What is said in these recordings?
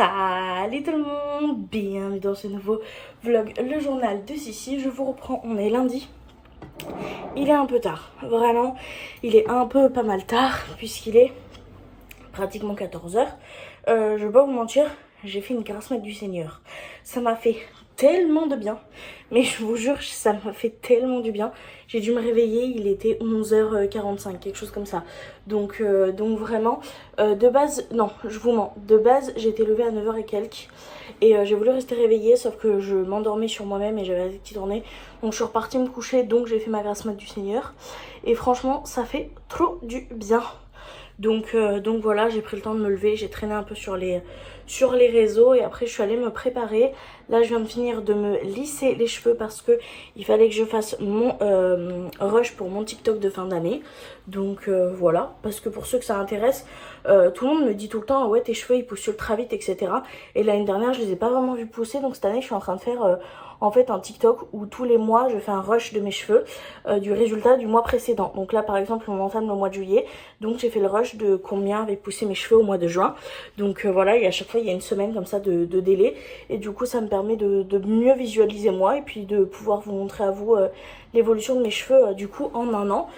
Salut tout le monde, bienvenue dans ce nouveau vlog, le journal de Sissi. Je vous reprends, on est lundi. Il est un peu tard, vraiment, il est un peu pas mal tard puisqu'il est pratiquement 14h. Je vais pas vous mentir, j'ai fait une grasse mat du Seigneur. Ça m'a fait tellement de bien, mais je vous jure, ça m'a fait tellement du bien. J'ai dû me réveiller, il était 11h45, quelque chose comme ça. Donc vraiment, de base, non, je vous mens. De base, j'étais levée à 9h et quelques. Et j'ai voulu rester réveillée, sauf que je m'endormais sur moi-même et j'avais la tête qui tournait. Donc je suis repartie me coucher, donc j'ai fait ma grasse mat du Seigneur. Et franchement, ça fait trop du bien. Donc voilà, j'ai pris le temps de me lever, j'ai traîné un peu sur les réseaux et après je suis allée me préparer. Là je viens de finir de me lisser les cheveux parce que il fallait que je fasse mon rush pour mon TikTok de fin d'année. Donc voilà, parce que pour ceux que ça intéresse, tout le monde me dit tout le temps ouais tes cheveux ils poussent ultra vite, etc. Et l'année dernière je les ai pas vraiment vus pousser, donc cette année je suis en train de faire en fait un TikTok où tous les mois je fais un rush de mes cheveux du résultat du mois précédent. Donc là par exemple on entame le mois de juillet, donc j'ai fait le rush de combien avaient poussé mes cheveux au mois de juin. Donc voilà, et à chaque fois il y a une semaine comme ça de délai, et du coup ça me permet de mieux visualiser moi et puis de pouvoir vous montrer à vous l'évolution de mes cheveux du coup en un an.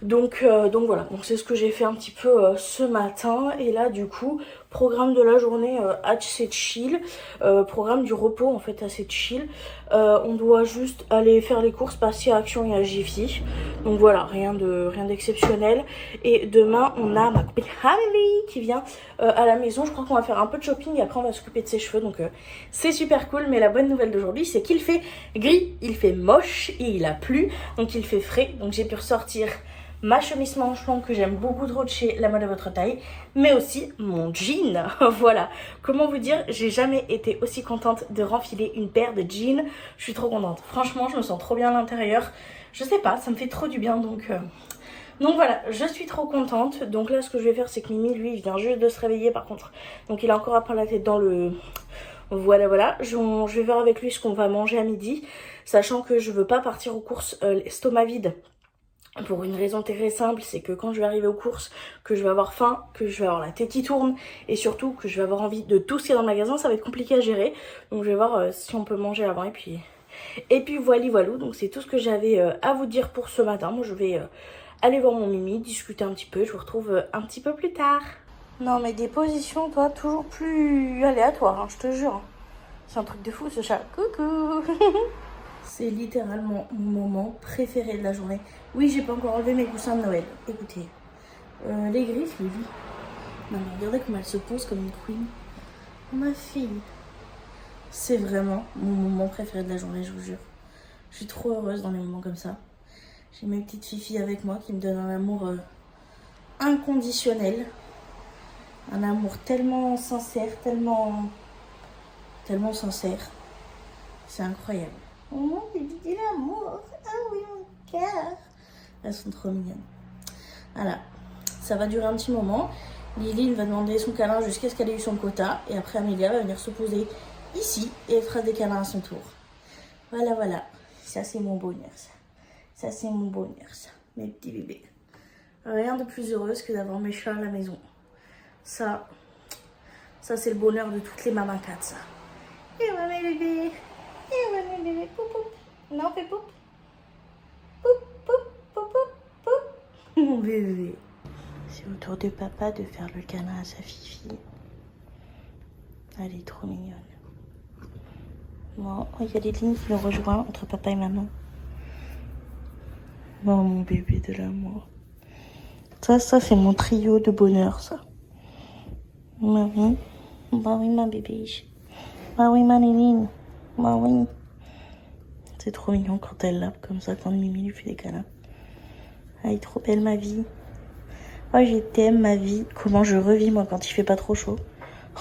Donc voilà, donc c'est ce que j'ai fait un petit peu ce matin. Et là du coup, programme de la journée assez chill, programme du repos en fait assez chill. On doit juste aller faire les courses, passer à Action et à Jiffy. Donc voilà, rien d'exceptionnel. Et demain on a ma copine Amélie qui vient à la maison. Je crois qu'on va faire un peu de shopping et après on va s'occuper de ses cheveux. Donc c'est super cool. Mais la bonne nouvelle d'aujourd'hui c'est qu'il fait gris, il fait moche et il a plu. Donc il fait frais. Donc j'ai pu ressortir ma chemise manche longue que j'aime beaucoup trop de chez La Mode à votre taille, mais aussi mon jean. Voilà, comment vous dire, j'ai jamais été aussi contente de renfiler une paire de jeans. Je suis trop contente, franchement je me sens trop bien à l'intérieur. Je sais pas, ça me fait trop du bien. Donc voilà, je suis trop contente. Donc là ce que je vais faire c'est que Mimi lui il vient juste de se réveiller par contre. Donc il a encore à prendre la tête dans le... Voilà, je vais voir avec lui ce qu'on va manger à midi, sachant que je veux pas partir aux courses l'estomac vide. Pour une raison très simple, c'est que quand je vais arriver aux courses, que je vais avoir faim, que je vais avoir la tête qui tourne et surtout que je vais avoir envie de tout ce qu'il y a dans le magasin, ça va être compliqué à gérer. Donc je vais voir si on peut manger avant et puis voilà. Donc c'est tout ce que j'avais à vous dire pour ce matin. Moi je vais aller voir mon Mimi, discuter un petit peu. Je vous retrouve un petit peu plus tard. Non mais des positions, toi, toujours plus aléatoires, hein, je te jure. C'est un truc de fou ce chat. Coucou. C'est littéralement mon moment préféré de la journée. Oui, j'ai pas encore enlevé mes coussins de Noël. Écoutez, les griffes, les vies. Non, mais regardez comment elle se pose comme une queen. Oh, ma fille. C'est vraiment mon moment préféré de la journée, je vous jure. Je suis trop heureuse dans les moments comme ça. J'ai mes petites filles avec moi qui me donnent un amour inconditionnel. Un amour tellement sincère, tellement sincère. C'est incroyable. Oh mon bébé de l'amour. Ah oui, mon cœur. Elles sont trop mignonnes. Voilà. Ça va durer un petit moment. Lily va demander son câlin jusqu'à ce qu'elle ait eu son quota. Et après, Amélia va venir se poser ici et elle fera des câlins à son tour. Voilà. Ça, c'est mon bonheur, ça. Ça, c'est mon bonheur, ça. Mes petits bébés. Rien de plus heureuse que d'avoir mes chats à la maison. Ça c'est le bonheur de toutes les mamans cats, ça. Et voilà, mes bébés. Et ouais, mes bébés, poup, poup. Non, fais poup. Poup, poup, poup, poup, poup. Mon bébé. C'est au tour de papa de faire le câlin à sa fifi. Elle est trop mignonne. Bon, il y a des lignes qui nous rejoignent entre papa et maman. Oh, mon bébé de l'amour. Ça c'est mon trio de bonheur, ça. Bah oui, ma bébé. Bah oui, ma Léline. Bah oui. C'est trop mignon quand elle lave comme ça, quand Mimi lui fait des câlins. Elle est trop belle, ma vie. Oh, je t'aime, ma vie. Comment je revis, moi, quand il fait pas trop chaud.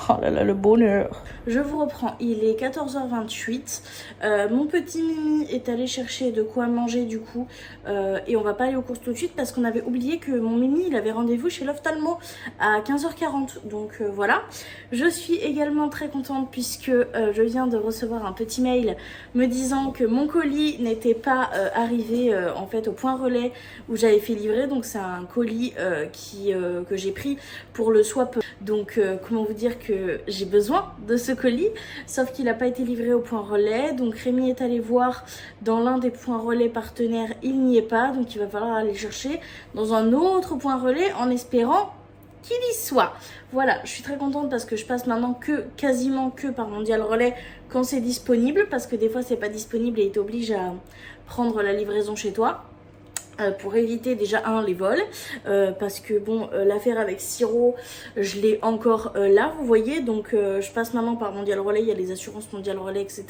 Oh là là, le bonheur. Je vous reprends, il est 14h28. Mon petit Mimi est allé chercher de quoi manger du coup. Et on va pas aller aux courses tout de suite parce qu'on avait oublié que mon Mimi, il avait rendez-vous chez l'ophtalmo à 15h40. Donc voilà. Je suis également très contente puisque je viens de recevoir un petit mail me disant que mon colis n'était pas arrivé en fait au point relais où j'avais fait livrer. Donc c'est un colis que j'ai pris pour le swap. Donc comment vous dire que que j'ai besoin de ce colis, sauf qu'il n'a pas été livré au point relais. Donc Rémi est allé voir dans l'un des points relais partenaires, il n'y est pas, donc il va falloir aller chercher dans un autre point relais en espérant qu'il y soit. Voilà, je suis très contente parce que je passe maintenant quasiment que par Mondial Relais quand c'est disponible, parce que des fois c'est pas disponible et t'oblige à prendre la livraison chez toi. Pour éviter déjà les vols, parce que bon, l'affaire avec Siro, je l'ai encore là, vous voyez, donc je passe maintenant par Mondial Relais, il y a les assurances Mondial Relais, etc.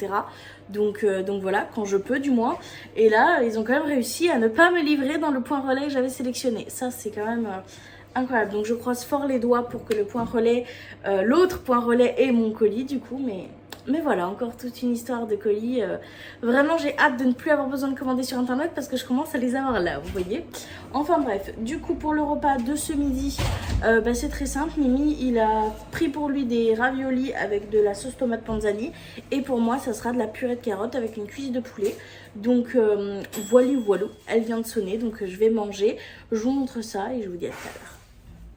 Donc voilà, quand je peux du moins. Et là, ils ont quand même réussi à ne pas me livrer dans le point relais que j'avais sélectionné. Ça, c'est quand même incroyable. Donc je croise fort les doigts pour que le point relais, l'autre point relais ait mon colis du coup, mais voilà, encore toute une histoire de colis. Vraiment, j'ai hâte de ne plus avoir besoin de commander sur internet parce que je commence à les avoir là, vous voyez. Enfin bref, du coup pour le repas de ce midi, c'est très simple. Mimi, il a pris pour lui des raviolis avec de la sauce tomate panzani. Et pour moi, ça sera de la purée de carottes avec une cuisse de poulet. Donc voilà, elle vient de sonner, donc je vais manger. Je vous montre ça et je vous dis à tout à l'heure.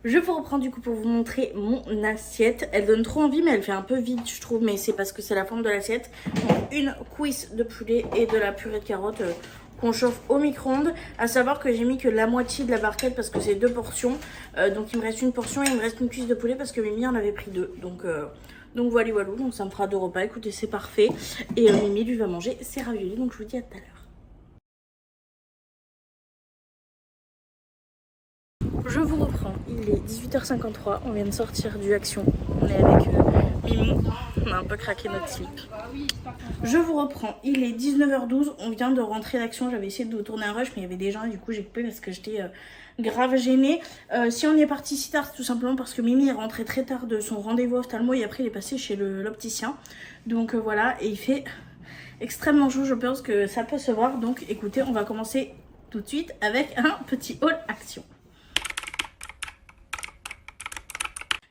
Je vous reprends du coup pour vous montrer mon assiette. Elle donne trop envie mais elle fait un peu vide je trouve, mais c'est parce que c'est la forme de l'assiette. Donc une cuisse de poulet et de la purée de carottes qu'on chauffe au micro-ondes. À savoir que j'ai mis que la moitié de la barquette parce que c'est 2 portions. Donc il me reste une portion et il me reste une cuisse de poulet parce que Mimi en avait pris 2. Donc voilà, donc ça me fera 2 repas. Écoutez, c'est parfait. Et Mimi lui va manger ses raviolis, donc je vous dis à tout à l'heure. Je vous reprends, il est 18h53, on vient de sortir du Action, on est avec Mimi, on a un peu craqué notre slip. Je vous reprends, il est 19h12, on vient de rentrer d'Action, j'avais essayé de tourner un rush mais il y avait des gens et du coup j'ai coupé parce que j'étais grave gênée. Si on est parti si tard, c'est tout simplement parce que Mimi est rentrée très tard de son rendez-vous ophtalmo et après il est passé chez l'opticien. Donc voilà, et il fait extrêmement chaud, je pense que ça peut se voir. Donc écoutez, on va commencer tout de suite avec un petit haul Action.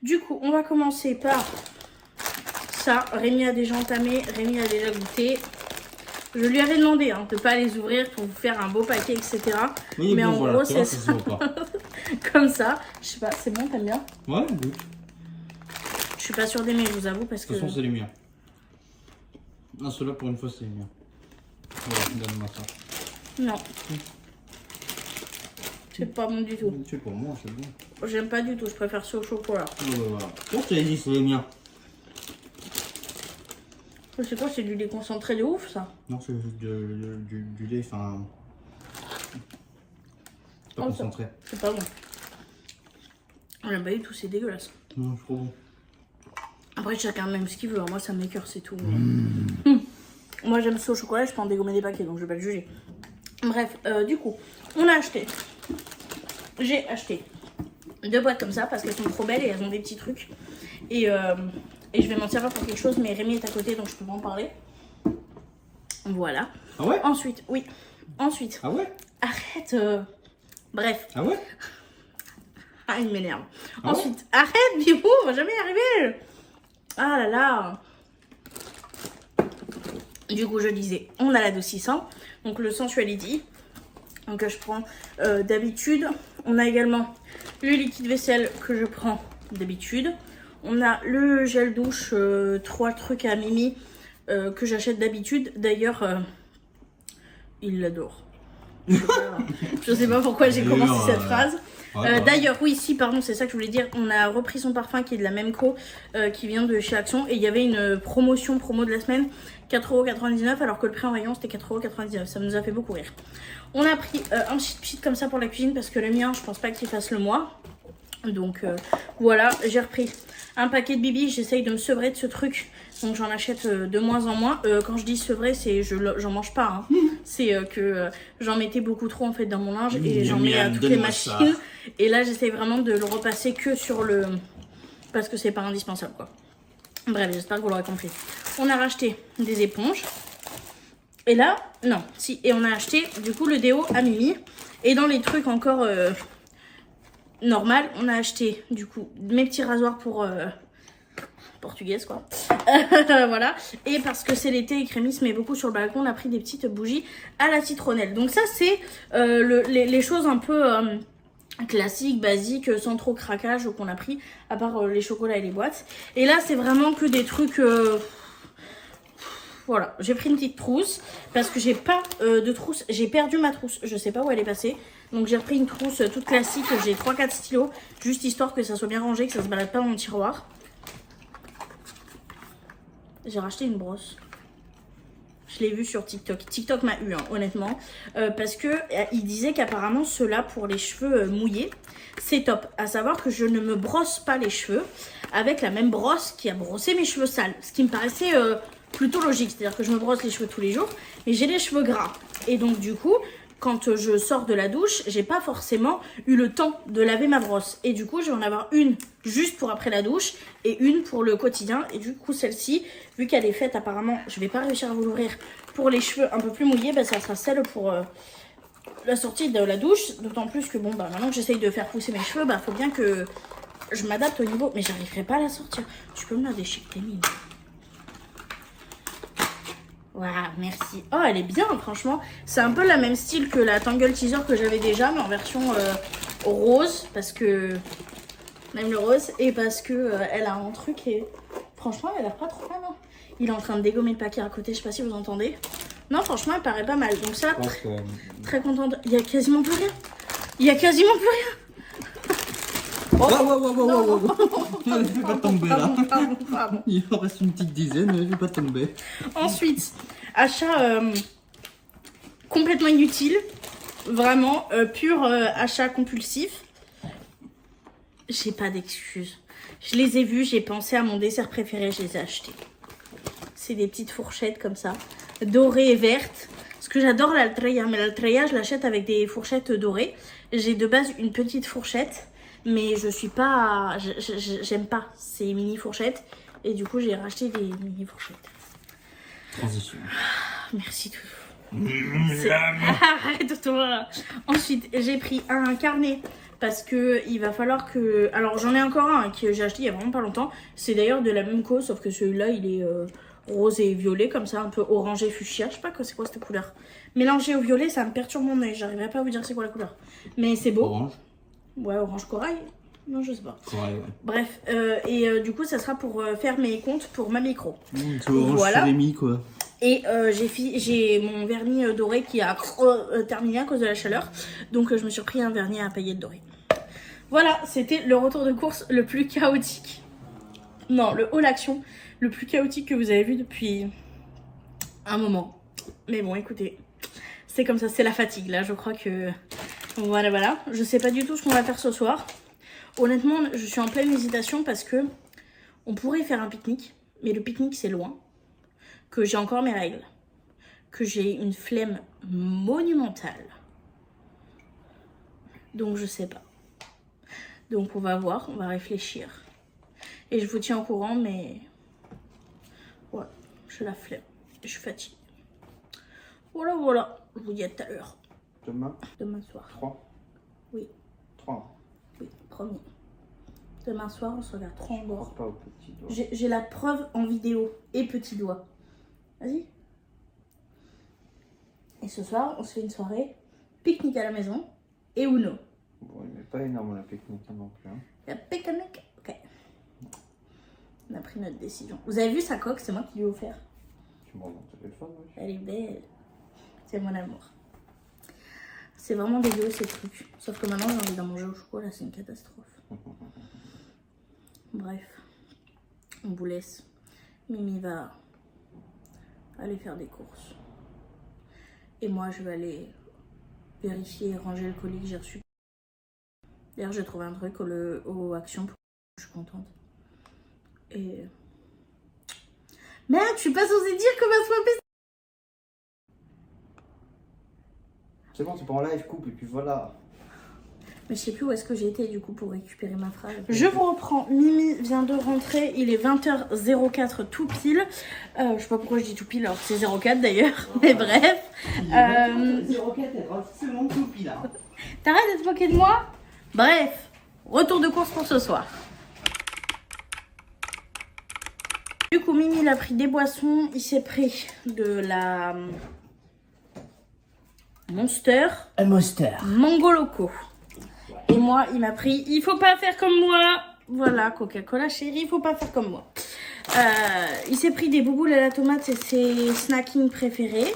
Du coup, on va commencer par ça. Rémi a déjà entamé, Rémi a déjà goûté. Je lui avais demandé de ne pas les ouvrir pour vous faire un beau paquet, etc. Oui, mais bon, en voilà, gros, c'est ça. Comme ça. Je sais pas, c'est bon, t'aimes bien? Ouais, goûte. Je suis pas sûre d'aimer, je vous avoue, parce que... De toute façon, c'est les miens. Ah, ceux-là, pour une fois, c'est les miens. Voilà, donne-moi ça. Non. C'est pas bon du tout. C'est pour moi, c'est bon. J'aime pas du tout, je préfère ceux au chocolat. Voilà. Pourquoi tu as dit c'est les miens? C'est quoi, c'est du lait concentré de ouf ça? Non, c'est du lait, enfin... Pas concentré. C'est pas bon. J'aime pas du tout, c'est dégueulasse. Non, c'est trop bon. Après, chacun même ce qu'il veut, moi ça m'écoeure, c'est tout. Moi j'aime ça au chocolat, je peux en dégommer des paquets, donc je vais pas le juger. Bref, du coup, on a acheté. J'ai acheté 2 boîtes comme ça parce qu'elles sont trop belles et elles ont des petits trucs. Et je vais m'en servir pour quelque chose, mais Rémi est à côté donc je peux pas en parler. Voilà. Ah ouais? Ensuite, oui. Ensuite. Ah ouais? Arrête. Bref. Ah ouais? Ah, il m'énerve. Ah Ensuite, ouais? arrête, Bibou, on va jamais y arriver. Ah là là. Du coup, je disais, on a l'adoucissant, donc le Sensuality. Donc je prends d'habitude. On a également le liquide vaisselle que je prends d'habitude. On a le gel douche, 3 trucs à Mimi que j'achète d'habitude. D'ailleurs, il l'adore. Je sais pas pourquoi j'ai commencé cette phrase. D'ailleurs, oui, si, pardon, c'est ça que je voulais dire. On a repris son parfum qui est de la même co, qui vient de chez Action. Et il y avait une promo de la semaine, 4,99 € alors que le prix en rayon c'était 4,99 €. Ça nous a fait beaucoup rire. On a pris un pchit comme ça pour la cuisine parce que le mien, je pense pas qu'il fasse le mois. Donc voilà, j'ai repris un paquet de Bibi. J'essaye de me sevrer de ce truc. Donc j'en achète de moins en moins. Quand je dis sevrer, c'est j'en mange pas. Hein. C'est que j'en mettais beaucoup trop en fait dans mon linge et j'en mets à toutes les machines. Ça. Et là j'essaye vraiment de le repasser que sur le... Parce que c'est pas indispensable quoi. Bref, j'espère que vous l'aurez compris. On a racheté des éponges. Et là, non, si. Et on a acheté du coup le déo à Mimi. Et dans les trucs encore normal, on a acheté du coup mes petits rasoirs pour... portugaise quoi. Voilà. Et parce que c'est l'été et que Rémi se met beaucoup sur le balcon, on a pris des petites bougies à la citronnelle. Donc ça c'est les choses un peu classique, basique, sans trop craquage qu'on a pris, à part les chocolats et les boîtes. Et là, c'est vraiment que des trucs... Voilà, j'ai pris une petite trousse parce que j'ai pas de trousse. J'ai perdu ma trousse, je sais pas où elle est passée. Donc j'ai repris une trousse toute classique. J'ai 3-4 stylos, juste histoire que ça soit bien rangé, que ça se balade pas dans mon tiroir. J'ai racheté une brosse. Je l'ai vu sur TikTok. TikTok m'a eu, hein, honnêtement. Parce que il disait qu'apparemment, cela pour les cheveux mouillés, c'est top. À savoir que je ne me brosse pas les cheveux avec la même brosse qui a brossé mes cheveux sales. Ce qui me paraissait plutôt logique. C'est-à-dire que je me brosse les cheveux tous les jours, mais j'ai les cheveux gras. Et donc, du coup, quand je sors de la douche, j'ai pas forcément eu le temps de laver ma brosse. Et du coup, je vais en avoir une juste pour après la douche et une pour le quotidien. Et du coup, celle-ci, vu qu'elle est faite apparemment, je vais pas réussir à vous l'ouvrir, pour les cheveux un peu plus mouillés, bah, ça sera celle pour la sortie de la douche. D'autant plus que bon, bah, maintenant que j'essaye de faire pousser mes cheveux, bah, faut bien que je m'adapte au niveau. Mais j'arriverai pas à la sortir. Tu peux me la déchirer, t'es mine. Waouh, merci. Oh, elle est bien, franchement. C'est un peu la même style que la Tangle Teaser que j'avais déjà, mais en version rose. Parce que... Même le rose. Et parce que elle a un truc et... Franchement, elle a l'air pas trop mal. Hein. Il est en train de dégommer le paquet à côté, je sais pas si vous entendez. Non, franchement, elle paraît pas mal. Donc ça, très contente. Il y a quasiment plus rien. Il y a quasiment plus rien. Oh, je vais pas tomber là. Pardon. Il en reste une petite dizaine, je vais pas tomber. Ensuite, achat complètement inutile. Vraiment, pur achat compulsif. J'ai pas d'excuses. Je les ai vus, j'ai pensé à mon dessert préféré, je les ai achetés. C'est des petites fourchettes comme ça, dorées et vertes. Parce que j'adore l'altreia, mais l'altreia, je l'achète avec des fourchettes dorées. J'ai de base une petite fourchette, mais je suis pas... J'aime pas ces mini fourchettes. Et du coup, j'ai racheté des mini fourchettes. Transition. Merci tout. Arrête-toi. Ensuite, j'ai pris un carnet. Parce que il va falloir que... Alors, j'en ai encore un que j'ai acheté il y a vraiment pas longtemps. C'est d'ailleurs de la même cause, sauf que celui-là, il est rose et violet, comme ça, un peu orangé fuchsia. Je sais pas c'est quoi cette couleur. Mélangé au violet, ça me perturbe mon œil. J'arriverai pas à vous dire c'est quoi la couleur. Mais c'est beau. Orange. Ouais, orange corail. Non, je sais pas. Corail, ouais. Bref, du coup, ça sera pour faire mes comptes pour ma micro. C'est orange Voilà. Rémi, quoi. Et j'ai mon vernis doré qui a terminé à cause de la chaleur. Donc, je me suis pris un vernis à paillettes dorées. Voilà, c'était le retour de course le plus chaotique. Non, le haul action le plus chaotique que vous avez vu depuis un moment. Mais bon, écoutez, c'est comme ça, c'est la fatigue là. Je crois que... Voilà. Je sais pas du tout ce qu'on va faire ce soir. Honnêtement, je suis en pleine hésitation parce que on pourrait faire un pique-nique. Mais le pique-nique, c'est loin. Que j'ai encore mes règles. Que j'ai une flemme monumentale. Donc, je sais pas. Donc on va voir, on va réfléchir. Et je vous tiens au courant, mais... Ouais, j'ai la flemme. Je suis fatiguée. Voilà. Je vous dis à tout à l'heure. Demain soir. 3. Oui. 3. Oui, promis. Demain soir, on se regarde 3 en bord. Pas au petit doigt. J'ai la preuve en vidéo et petit doigt. Vas-y. Et ce soir, on se fait une soirée pique-nique à la maison et Uno. Bon, il n'est pas énorme la pique-nique non plus. Hein. La pique-nique. Ok. On a pris notre décision. Vous avez vu sa coque? C'est moi qui lui ai offert. Tu me rends mon téléphone, oui. Elle est belle. C'est mon amour. C'est vraiment dégueu ces trucs. Sauf que maintenant j'ai envie d'en manger au chocolat. C'est une catastrophe. Bref. On vous laisse. Mimi va aller faire des courses. Et moi je vais aller vérifier et ranger le colis que j'ai reçu. D'ailleurs, j'ai trouvé un truc au Action. Je suis contente. Et... Merde, je suis pas censée dire que ma soirée... C'est bon, c'est pas en live, coupe et puis voilà. Mais je sais plus où est-ce que j'étais du coup pour récupérer ma phrase. Je vous reprends. Mimi vient de rentrer. Il est 20h04 tout pile. Je sais pas pourquoi je dis tout pile alors que c'est 04 d'ailleurs. Mais bref. 04, elle rentre seulement tout pile là. T'arrêtes d'être moqué de moi? Bref, retour de course pour ce soir. Du coup, Mimi, il a pris des boissons. Il s'est pris de la Monster. Un Monster. Mango Loco. Et moi, il m'a pris, il faut pas faire comme moi. Voilà, Coca-Cola chérie, il faut pas faire comme moi. Il s'est pris des bouboules à la tomate, c'est ses snacking préférés.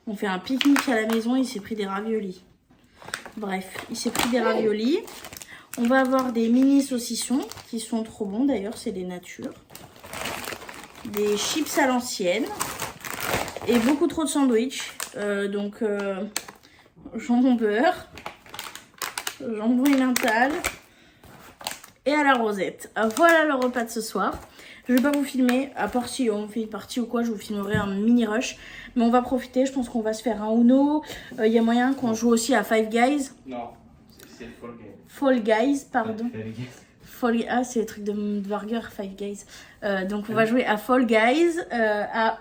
On fait un pique-nique à la maison, il s'est pris des raviolis. Bref, il s'est pris des raviolis. On va avoir des mini saucissons qui sont trop bons d'ailleurs, c'est des natures. Des chips à l'ancienne. Et beaucoup trop de sandwich. Jambon beurre. Jambon emmental. Et à la rosette. Voilà le repas de ce soir. Je vais pas vous filmer, à part si on fait une partie ou quoi, je vous filmerai un mini rush. Mais on va profiter, je pense qu'on va se faire un Uno. Il y a moyen qu'on joue aussi à Five Guys. Non, c'est Fall Guys. Fall Guys, pardon. Ah, c'est les trucs de burger, Five Guys. Donc on va jouer à Fall Guys, à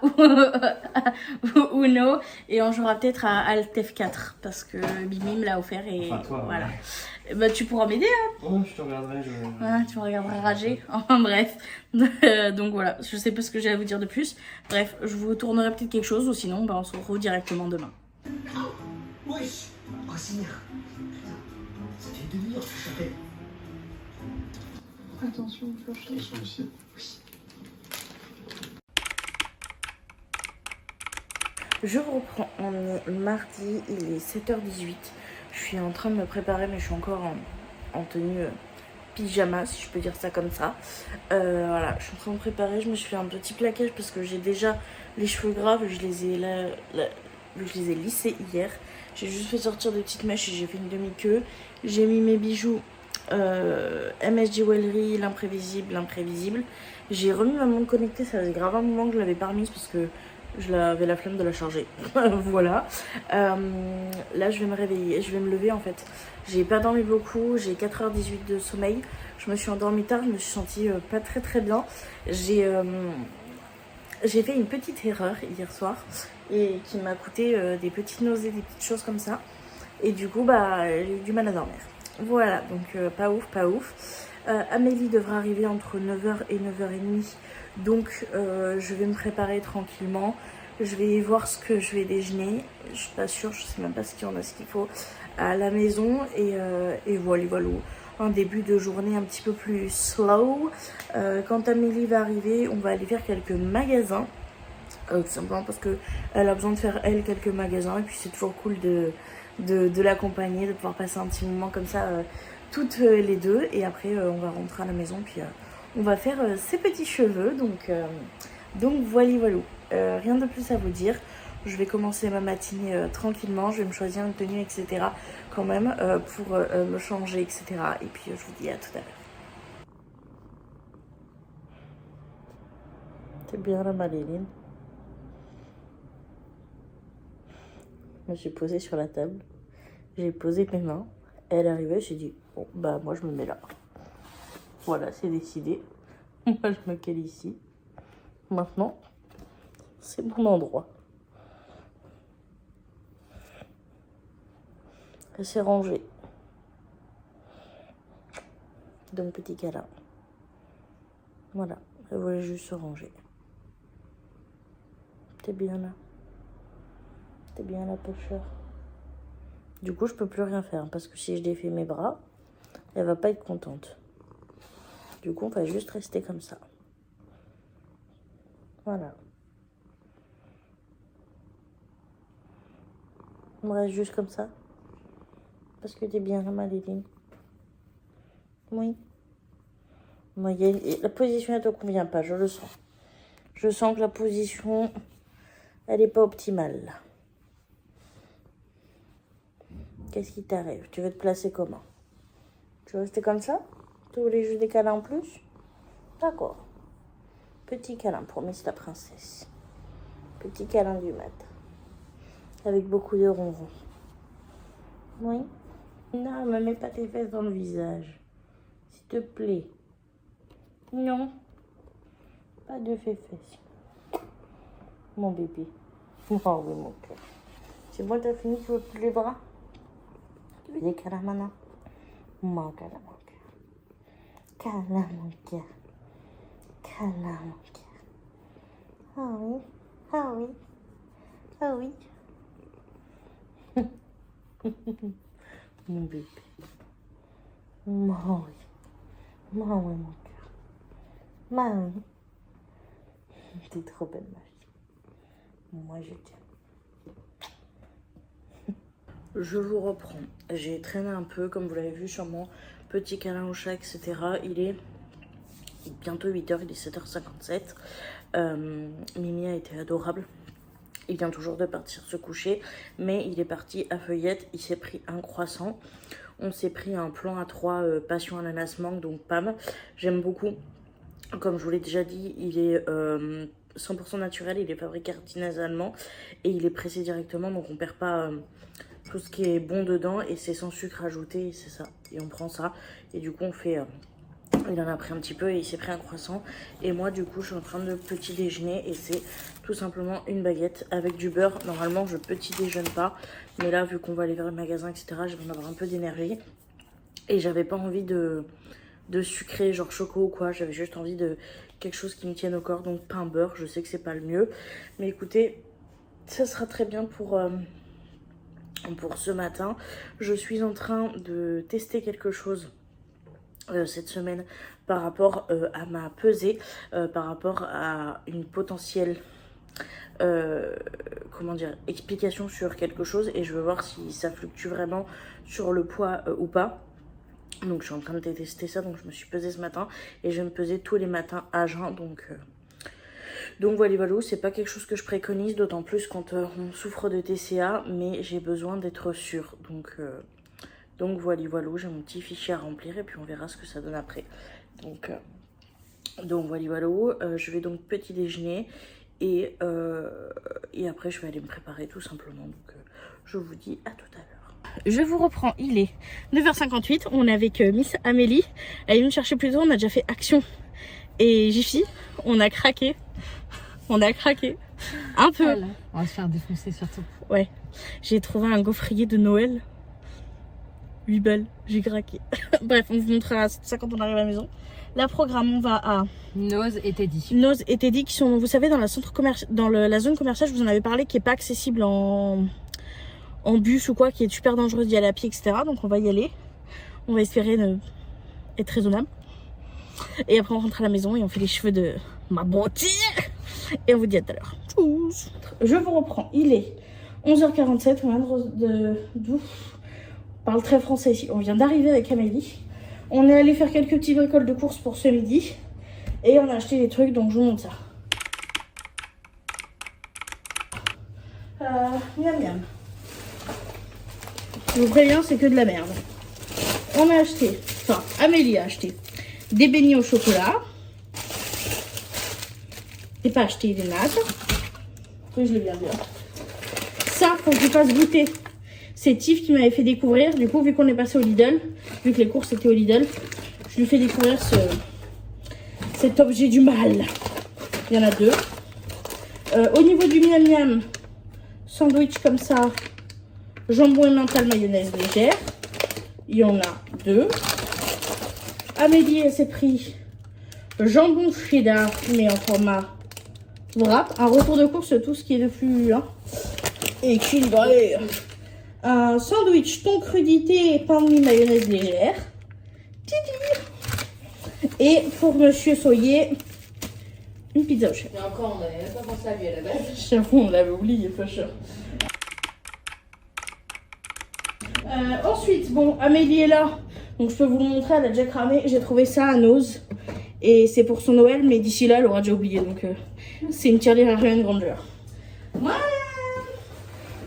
Uno, et on jouera peut-être à Alt F4 parce que Bimim me l'a offert et enfin, toi, voilà. Ouais. Bah, tu pourras m'aider, hein. Oh, je te regarderai. Ouais, tu me regarderas rager. Enfin, bref. Donc voilà, je sais pas ce que j'ai à vous dire de plus. Bref, je vous tournerai peut-être quelque chose ou sinon bah, on se retrouve directement demain. Wesh, Racine. Ça fait 2 heures que je t'appelle. Attention, flancher. Attention aussi. Je vous reprends, on est mardi, il est 7h18. Je suis en train de me préparer, mais je suis encore en tenue pyjama, si je peux dire ça comme ça. Voilà, je suis en train de préparer, je me suis fait un petit plaquage parce que j'ai déjà les cheveux gras, je les ai lissés hier. J'ai juste fait sortir des petites mèches et j'ai fait une demi-queue. J'ai mis mes bijoux MSG Jewelry, l'imprévisible. J'ai remis ma montre connectée, ça faisait grave un moment que je l'avais pas remise parce que j'avais la flemme de la charger. Voilà. Là, je vais me réveiller, je vais me lever en fait. J'ai pas dormi beaucoup, j'ai 4h18 de sommeil. Je me suis endormie tard, je me suis sentie pas très bien. J'ai fait une petite erreur hier soir et qui m'a coûté des petites nausées, des petites choses comme ça. Et du coup, bah, j'ai eu du mal à dormir. Voilà, donc pas ouf. Amélie devra arriver entre 9h et 9h30. Donc je vais me préparer tranquillement. Je vais voir ce que je vais déjeuner. Je suis pas sûre, je sais même pas ce qu'il y en a, ce qu'il faut à la maison. Et voilà. Un début de journée un petit peu plus slow. Quand Amélie va arriver, on va aller faire quelques magasins. Tout simplement parce qu'elle a besoin de faire elle quelques magasins. Et puis c'est toujours cool de l'accompagner, de pouvoir passer un petit moment comme ça toutes les deux. Et après on va rentrer à la maison puis on va faire ses petits cheveux. Donc voilà. Rien de plus à vous dire. Je vais commencer ma matinée tranquillement. Je vais me choisir une tenue, etc. quand même pour me changer, etc. Et puis je vous dis à tout à l'heure. C'est bien la Maléline. Je me suis posée sur la table. J'ai posé mes mains. Elle arrivait, j'ai dit, bon, bah moi je me mets là. Voilà, c'est décidé. Moi je me cale ici. Maintenant, c'est mon endroit. Elle s'est rangée. Donc petit câlin. Voilà, elle voulait juste se ranger. T'es bien là. T'es bien là, pêcheur. Du coup, je peux plus rien faire parce que si je défais mes bras, elle va pas être contente. Du coup, on va juste rester comme ça. Voilà. On reste juste comme ça. Parce que t'es bien là, Maléline. Oui. Moi, la position, elle te convient pas, je le sens. Je sens que la position, elle est pas optimale, là. Qu'est-ce qui t'arrive? Tu veux te placer comment? Tu veux rester comme ça? Tu voulais juste des câlins en plus? D'accord. Petit câlin pour Miss la princesse. Petit câlin du matin. Avec beaucoup de ronrons. Oui? Non, me mets pas tes fesses dans le visage. S'il te plaît. Non. Pas de fesses. Mon bébé. Oh oui, mon cœur. C'est bon, t'as fini? Tu veux plus les bras? Tu veux des câlins maintenant? Mon câlin, mon cœur. Câlin, mon cœur. Câlin, mon cœur. Ah oui. Ah oui. Ah oui. Mon bébé. Maui. Maui, mon cœur. Maui. T'es trop belle, ma fille. Moi, je t'aime. Je vous reprends. J'ai traîné un peu, comme vous l'avez vu, sur mon petit câlin au chat, etc. Il est bientôt 8h, il est 7h57. Mimi a été adorable. Il vient toujours de partir se coucher, mais il est parti à Feuillette. Il s'est pris un croissant. On s'est pris un plan à 3 passion ananas mangue, donc PAM. J'aime beaucoup. Comme je vous l'ai déjà dit, il est 100% naturel, il est fabriqué artisanalement et il est pressé directement, donc on perd pas tout ce qui est bon dedans et c'est sans sucre ajouté, et c'est ça. Et on prend ça et du coup on fait... il en a pris un petit peu et il s'est pris un croissant. Et moi du coup je suis en train de petit déjeuner et c'est tout simplement une baguette avec du beurre. Normalement je petit déjeune pas, mais là vu qu'on va aller vers le magasin etc, je vais en avoir un peu d'énergie. Et j'avais pas envie de sucré genre choco ou quoi, j'avais juste envie de quelque chose qui me tienne au corps. Donc pain beurre, je sais que c'est pas le mieux, mais écoutez, ça sera très bien pour ce matin. Je suis en train de tester quelque chose cette semaine par rapport à ma pesée, par rapport à une potentielle comment dire, explication sur quelque chose, et je veux voir si ça fluctue vraiment sur le poids ou pas. Donc je suis en train de tester ça, donc je me suis pesée ce matin et je vais me peser tous les matins à jeun, donc voilà, c'est pas quelque chose que je préconise, d'autant plus quand on souffre de TCA, mais j'ai besoin d'être sûre, donc voilà, j'ai mon petit fichier à remplir et puis on verra ce que ça donne après. Donc voilà, je vais donc petit déjeuner et après je vais aller me préparer tout simplement, donc je vous dis à tout à l'heure. Je vous reprends, il est 9h58, on est avec Miss Amélie, elle est venue me chercher plus tôt, on a déjà fait Action et Jiffy, on a craqué un peu. Voilà. On va se faire défoncer surtout. Ouais, j'ai trouvé un gaufrier de Noël, 8 balles, j'ai craqué. Bref, on vous montrera ça quand on arrive à la maison. La programme, on va à Noz et Teddy. Noz et Teddy qui sont, vous savez, dans la zone commerciale, je vous en avais parlé, qui est pas accessible en bus ou quoi, qui est super dangereuse d'y aller à pied, etc. Donc on va y aller. On va espérer être raisonnable. Et après on rentre à la maison et on fait les cheveux de ma beauté. Et on vous dit à tout à l'heure. Je vous reprends. Il est 11h47. On vient on parle très français ici. On vient d'arriver avec Amélie. On est allé faire quelques petits bricoles de course pour ce midi. Et on a acheté des trucs, donc je vous montre ça. Miam miam. Je vous préviens, c'est que de la merde. On a acheté, enfin Amélie a acheté des beignets au chocolat. J'ai pas acheté des nattes. Oui, je l'ai bien vu. Ça, faut que je fasse goûter. C'est Tiff qui m'avait fait découvrir. Du coup, vu qu'on est passé au Lidl, vu que les courses étaient au Lidl, je lui fais découvrir cet objet du mal. Il y en a deux. Au niveau du miam miam, sandwich comme ça, jambon et mental mayonnaise légère. Il y en a deux. Amélie, elle s'est pris jambon cheddar, mais en format wrap. Un retour de course, tout ce qui est de plus équilibré. Un sandwich thon crudité et pain de mie mayonnaise légère. Et pour Monsieur Soyer, une pizza au chef. Et encore, on n'avait même pas pensé à lui à la base. J'avoue, on l'avait oublié, pas cher. Ensuite, bon, Amélie est là, donc je peux vous le montrer, elle a déjà cramé. J'ai trouvé ça à Noz et c'est pour son Noël, mais d'ici là, elle aura déjà oublié, donc c'est une tirelire à Hermione Granger. Voilà.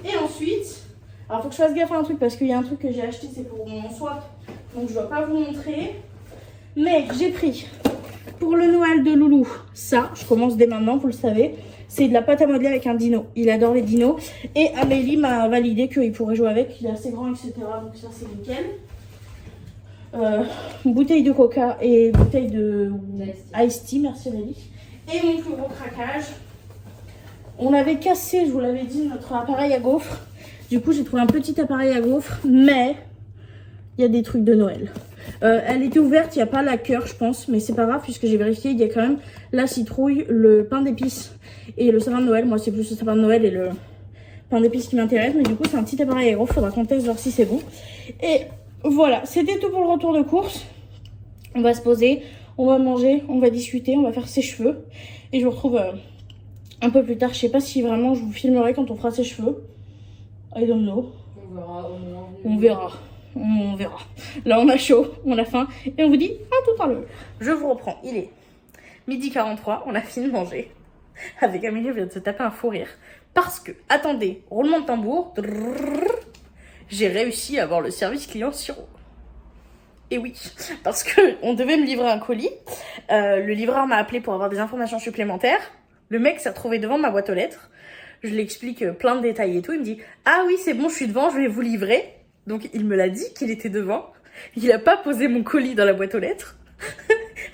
Et ensuite, alors faut que je fasse gaffe à un truc parce qu'il y a un truc que j'ai acheté, c'est pour mon swap, donc je dois pas vous montrer. Mais j'ai pris pour le Noël de Loulou, ça, je commence dès maintenant, vous le savez. C'est de la pâte à modeler avec un dino. Il adore les dinos. Et Amélie m'a validé qu'il pourrait jouer avec. Il est assez grand, etc. Donc ça, c'est nickel. Bouteille de coca et bouteille de Ice Tea. Merci Amélie. Et mon plus gros craquage. On avait cassé, je vous l'avais dit, notre appareil à gaufres. Du coup, j'ai trouvé un petit appareil à gaufres. Mais il y a des trucs de Noël. Elle était ouverte, il n'y a pas la cœur, je pense. Mais c'est pas grave puisque j'ai vérifié. Il y a quand même la citrouille, le pain d'épices et le sapin de Noël. Moi, c'est plus le sapin de Noël et le enfin des pistes qui m'intéressent, mais du coup c'est un petit appareil aéro, faudra qu'on teste voir si c'est bon. Et voilà, c'était tout pour le retour de course. On va se poser, on va manger, on va discuter, on va faire ses cheveux. Et je vous retrouve un peu plus tard. Je sais pas si vraiment je vous filmerai quand on fera ses cheveux. I don't know. On verra au moment. On verra. On verra. Là on a chaud, on a faim. Et on vous dit à tout à l'heure. Je vous reprends, il est 12h43, on a fini de manger. Avec Amélie, on vient de se taper un fou rire. Parce que, attendez, roulement de tambour. J'ai réussi à avoir le service client sur... Et oui, parce que on devait me livrer un colis. Le livreur m'a appelé pour avoir des informations supplémentaires. Le mec s'est retrouvé devant ma boîte aux lettres. Je lui explique plein de détails et tout. Il me dit « Ah oui, c'est bon, je suis devant, je vais vous livrer. » Donc il me l'a dit qu'il était devant. Il a pas posé mon colis dans la boîte aux lettres.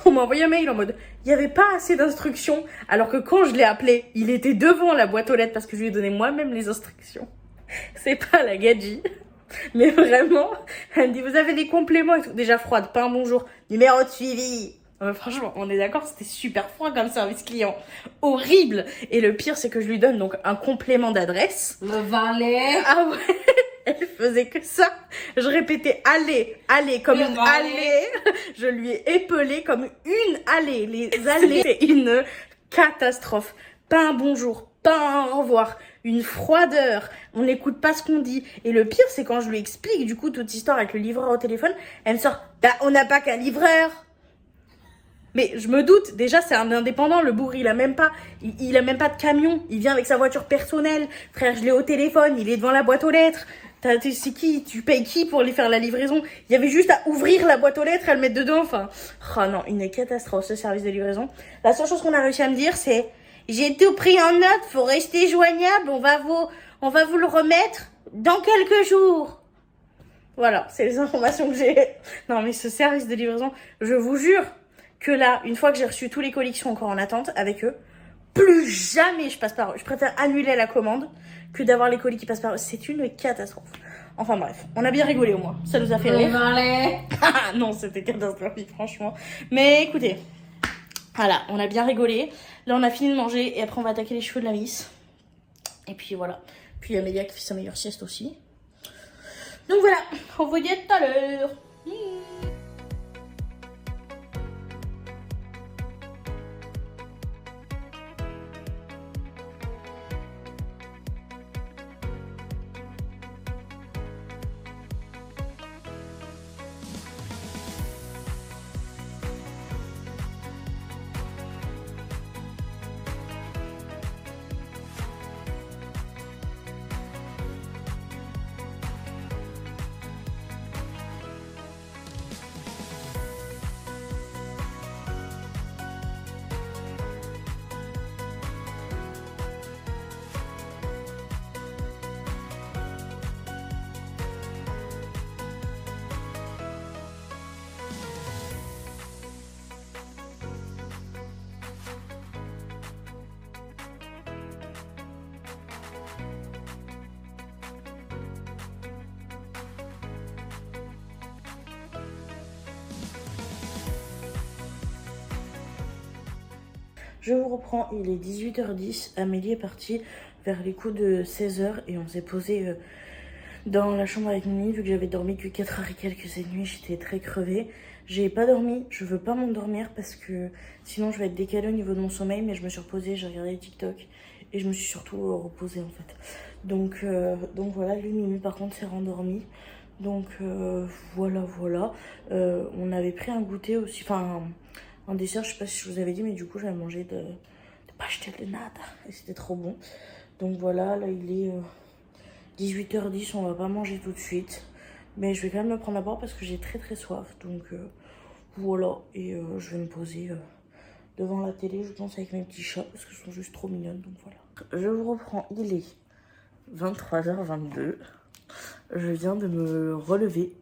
On m'a envoyé un mail en mode « Il n'y avait pas assez d'instructions. » Alors que quand je l'ai appelé, il était devant la boîte aux lettres parce que je lui ai donné moi-même les instructions. C'est pas la gadji. Mais vraiment, elle me dit, vous avez des compléments et tout. Déjà froide, pas un bonjour. Numéro de suivi. Franchement, on est d'accord, c'était super froid comme service client. Horrible. Et le pire, c'est que je lui donne donc un complément d'adresse. Le valet. Ah ouais. Elle faisait que ça. Je répétais allez, allez, comme une allée. Je lui ai épelé comme une allée. Les allées, c'est une catastrophe. Pas un bonjour, pas un au revoir. Une froideur, on n'écoute pas ce qu'on dit. Et le pire, c'est quand je lui explique, du coup, toute histoire avec le livreur au téléphone, elle me sort, bah, on n'a pas qu'un livreur. Mais je me doute, déjà, c'est un indépendant, le bourg, il a même pas de camion, il vient avec sa voiture personnelle. Frère, je l'ai au téléphone, il est devant la boîte aux lettres. C'est qui? Tu payes qui pour aller faire la livraison? Il y avait juste à ouvrir la boîte aux lettres et à le mettre dedans, enfin. Oh non, une catastrophe, ce service de livraison. La seule chose qu'on a réussi à me dire, c'est, j'ai tout pris en note, faut rester joignable, on va vous le remettre dans quelques jours. Voilà, c'est les informations que j'ai. Non mais ce service de livraison, je vous jure que là, une fois que j'ai reçu tous les colis qui sont encore en attente avec eux, plus jamais je passe par eux. Je préfère annuler la commande que d'avoir les colis qui passent par eux. C'est une catastrophe. Enfin bref, on a bien rigolé au moins, ça nous a fait rire. Ah non, c'était catastrophique franchement. Mais écoutez... Voilà, on a bien rigolé. Là, on a fini de manger et après, on va attaquer les cheveux de la miss. Et puis voilà. Puis il y a Amélia qui fait sa meilleure sieste aussi. Donc voilà, on vous dit à tout à l'heure. Je vous reprends, il est 18h10, Amélie est partie vers les coups de 16h et on s'est posé dans la chambre avec Mimi vu que j'avais dormi que 4h et quelques cette nuit, j'étais très crevée. J'ai pas dormi, je veux pas m'endormir parce que sinon je vais être décalée au niveau de mon sommeil, mais je me suis reposée, j'ai regardé TikTok et je me suis surtout reposée en fait. Donc voilà, lui Mimi par contre s'est rendormi. Donc voilà. On avait pris un goûter aussi, enfin un dessert, je sais pas si je vous avais dit, mais du coup j'avais mangé de pastel de nata et c'était trop bon. Donc voilà, là il est 18h10, on va pas manger tout de suite, mais je vais quand même me prendre à boire parce que j'ai très soif. Donc voilà, et je vais me poser devant la télé, je pense, avec mes petits chats parce qu'ils sont juste trop mignonnes. Donc voilà, je vous reprends, il est 23h22. Je viens de me relever.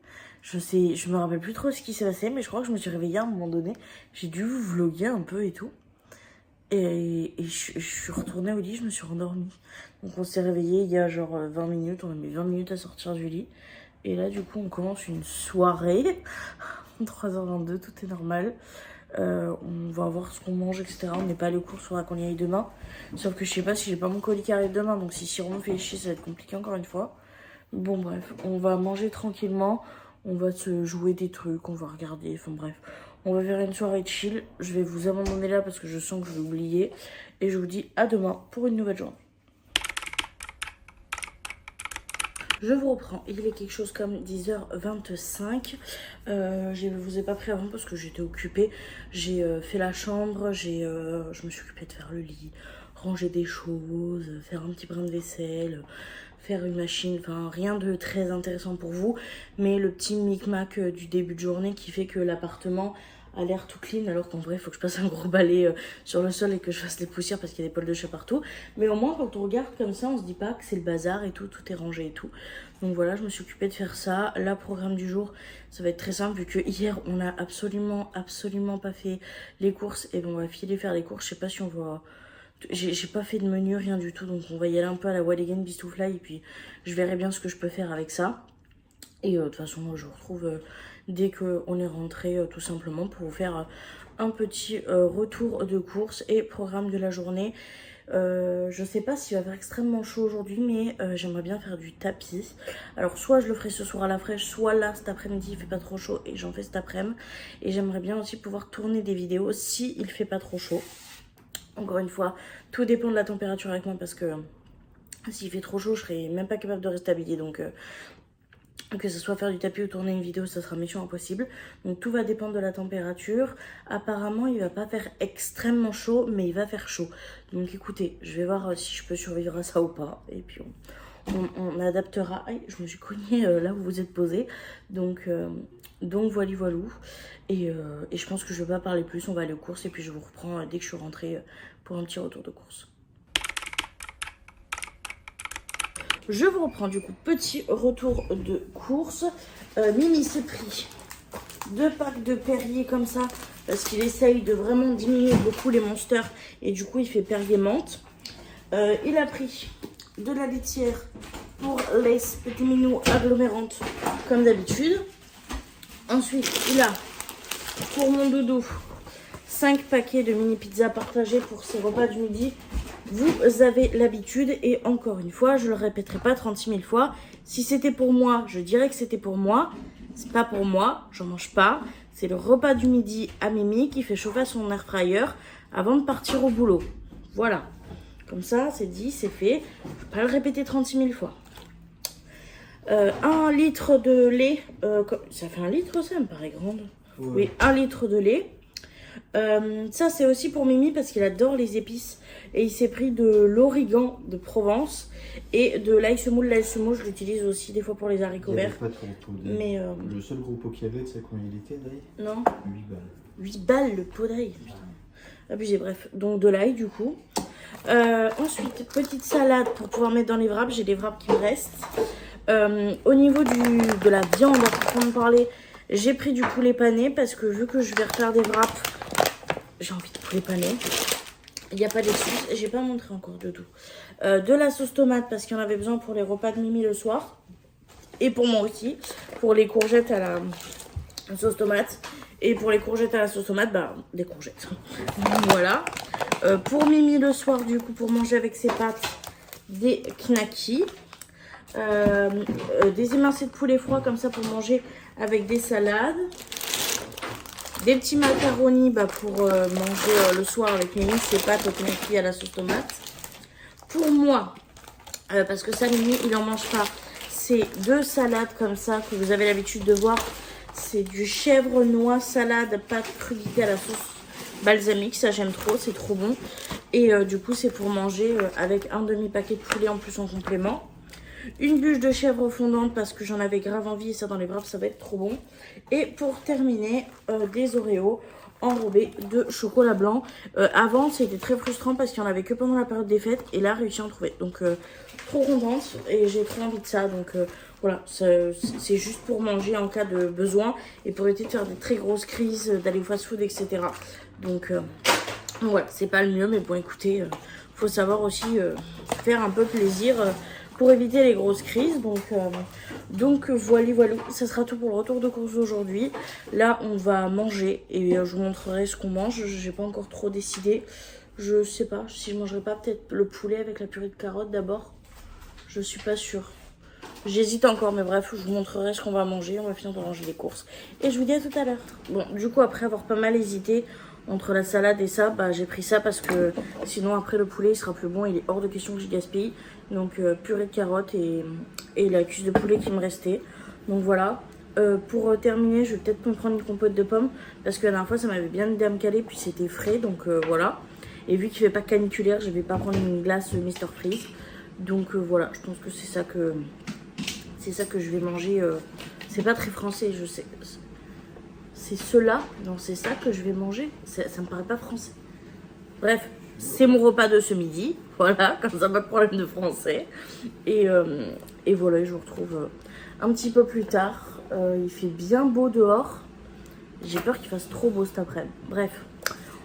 Je me rappelle plus trop ce qui s'est passé, mais je crois que je me suis réveillée à un moment donné. J'ai dû vous vlogger un peu et tout. Et je suis retournée au lit, je me suis rendormie. Donc on s'est réveillé il y a genre 20 minutes, on a mis 20 minutes à sortir du lit. Et là du coup on commence une soirée. 3h22, tout est normal. On va voir ce qu'on mange, etc. On n'est pas allé aux courses, faudra qu'on y aille demain. Sauf que je sais pas si j'ai pas mon colis qui arrive demain. Donc si Siron fait chier, ça va être compliqué encore une fois. Bon bref, on va manger tranquillement. On va se jouer des trucs, on va regarder, enfin bref. On va faire une soirée chill. Je vais vous abandonner là parce que je sens que je vais oublier. Et je vous dis à demain pour une nouvelle journée. Je vous reprends, il est quelque chose comme 10h25. Je ne vous ai pas pris avant parce que j'étais occupée. J'ai fait la chambre, je me suis occupée de faire le lit, ranger des choses, faire un petit brin de vaisselle, faire une machine, enfin rien de très intéressant pour vous. Mais le petit micmac du début de journée qui fait que l'appartement a l'air tout clean, alors qu'en vrai il faut que je passe un gros balai sur le sol et que je fasse les poussières parce qu'il y a des poils de chat partout. Mais au moins quand on regarde comme ça, on se dit pas que c'est le bazar et tout, tout est rangé et tout. Donc voilà, je me suis occupée de faire ça. Là, programme du jour, ça va être très simple vu que hier on a absolument pas fait les courses. Et bon, on va filer faire les courses. Je sais pas si on va... J'ai pas fait de menu, rien du tout, donc on va y aller un peu à la Wild Again Beast to Fly et puis je verrai bien ce que je peux faire avec ça. Et de toute façon, moi je vous retrouve dès qu'on est rentré tout simplement pour vous faire un petit retour de course et programme de la journée. Je sais pas s'il va faire extrêmement chaud aujourd'hui, mais j'aimerais bien faire du tapis. Alors soit je le ferai ce soir à la fraîche, soit là cet après-midi il fait pas trop chaud et j'en fais cet après-midi. Et j'aimerais bien aussi pouvoir tourner des vidéos si il fait pas trop chaud. Encore une fois, tout dépend de la température avec moi parce que s'il fait trop chaud, je serai même pas capable de rester habillée. Donc que ce soit faire du tapis ou tourner une vidéo, ça sera mission impossible. Donc tout va dépendre de la température. Apparemment, il va pas faire extrêmement chaud, mais il va faire chaud. Donc écoutez, je vais voir si je peux survivre à ça ou pas. Et puis on adaptera. Aïe, je me suis cognée là où vous êtes posé. Donc voilà, voilou. Et je pense que je vais pas parler plus. On va aller aux courses et puis je vous reprends dès que je suis rentrée pour un petit retour de course. Je vous reprends du coup, petit retour de course. Mimi s'est pris 2 packs de Perrier comme ça parce qu'il essaye de vraiment diminuer beaucoup les monsters et du coup il fait Perrier menthe. Il a pris de la laitière pour les petits minous agglomérantes comme d'habitude. Ensuite il a pour mon doudou 5 paquets de mini pizza partagés pour ses repas du midi. Vous avez l'habitude et encore une fois, je le répéterai pas 36 000 fois. Si c'était pour moi, je dirais que c'était pour moi. C'est pas pour moi, j'en mange pas. C'est le repas du midi à Mimi qui fait chauffer son air fryer avant de partir au boulot. Voilà. Comme ça, c'est dit, c'est fait. Je vais pas le répéter 36 000 fois. 1 litre de lait. Ça fait 1 litre, ça me paraît grande. Ouais. Oui, 1 litre de lait. Ça c'est aussi pour Mimi parce qu'il adore les épices et il s'est pris de l'origan de Provence et de l'ail semoule. L'ail semoule je l'utilise aussi des fois pour les haricots verts. Mais le seul gros pot qu'il y avait, tu sais combien il était d'ail? Non. 8 balles. 8 balles le pot d'ail. Abusé, bref. Donc de l'ail du coup. Ensuite, petite salade pour pouvoir mettre dans les wraps. J'ai des wraps qui me restent. Au niveau de la viande, à proprement parler, j'ai pris du poulet pané parce que vu que je vais refaire des wraps, j'ai envie de poulet pané. Il n'y a pas d'excuse. J'ai pas montré encore de tout. De la sauce tomate parce qu'il y en avait besoin pour les repas de Mimi le soir. Et pour moi aussi. Pour les courgettes à la sauce tomate. Et pour les courgettes à la sauce tomate, bah des courgettes. Voilà. Pour Mimi le soir, du coup, pour manger avec ses pâtes, des knackis. Des émincés de poulet froid comme ça pour manger avec des salades. Des petits macaronis pour manger le soir avec Mimi, ses pâtes au knackis à la sauce tomate. Pour moi, parce que ça Mimi il en mange pas, c'est 2 salades comme ça que vous avez l'habitude de voir. C'est du chèvre noix salade pâte crudité à la sauce balsamique, ça j'aime trop, c'est trop bon. Et du coup c'est pour manger avec un demi-paquet de poulet en plus en complément. Une bûche de chèvre fondante parce que j'en avais grave envie et ça dans les wraps ça va être trop bon. Et pour terminer, des Oreos enrobés de chocolat blanc. Avant c'était très frustrant parce qu'il n'y en avait que pendant la période des fêtes et là réussi à en trouver. Donc trop contente et j'ai trop envie de ça. Donc voilà, c'est juste pour manger en cas de besoin et pour éviter de faire des très grosses crises, d'aller au fast-food, etc. Donc voilà, c'est pas le mieux mais bon écoutez, faut savoir aussi faire un peu plaisir pour éviter les grosses crises. Donc voilà, ça sera tout pour le retour de course aujourd'hui. Là on va manger et je vous montrerai ce qu'on mange. J'ai pas encore trop décidé. Je sais pas si je mangerai pas peut-être le poulet avec la purée de carottes d'abord. Je suis pas sûre. J'hésite encore, mais bref, je vous montrerai ce qu'on va manger. On va finir de ranger les courses. Et je vous dis à tout à l'heure. Bon, du coup, après avoir pas mal hésité entre la salade et ça, bah, j'ai pris ça parce que sinon, après, le poulet, il sera plus bon. Il est hors de question que je gaspille. Donc, purée de carottes et la cuisse de poulet qui me restait. Donc, voilà. Pour terminer, je vais peut-être me prendre une compote de pommes parce que la dernière fois, ça m'avait bien aidé à me caler. Puis, c'était frais. Donc, voilà. Et vu qu'il ne fait pas caniculaire, je vais pas prendre une glace Mr Freeze. Donc, voilà. Je pense que c'est ça que... C'est ça que je vais manger. C'est pas très français, je sais. C'est cela. Non, c'est ça que je vais manger. Ça me paraît pas français. Bref, c'est mon repas de ce midi. Voilà, comme ça, pas de problème de français. Et voilà, je vous retrouve un petit peu plus tard. Il fait bien beau dehors. J'ai peur qu'il fasse trop beau cet après-midi. Bref,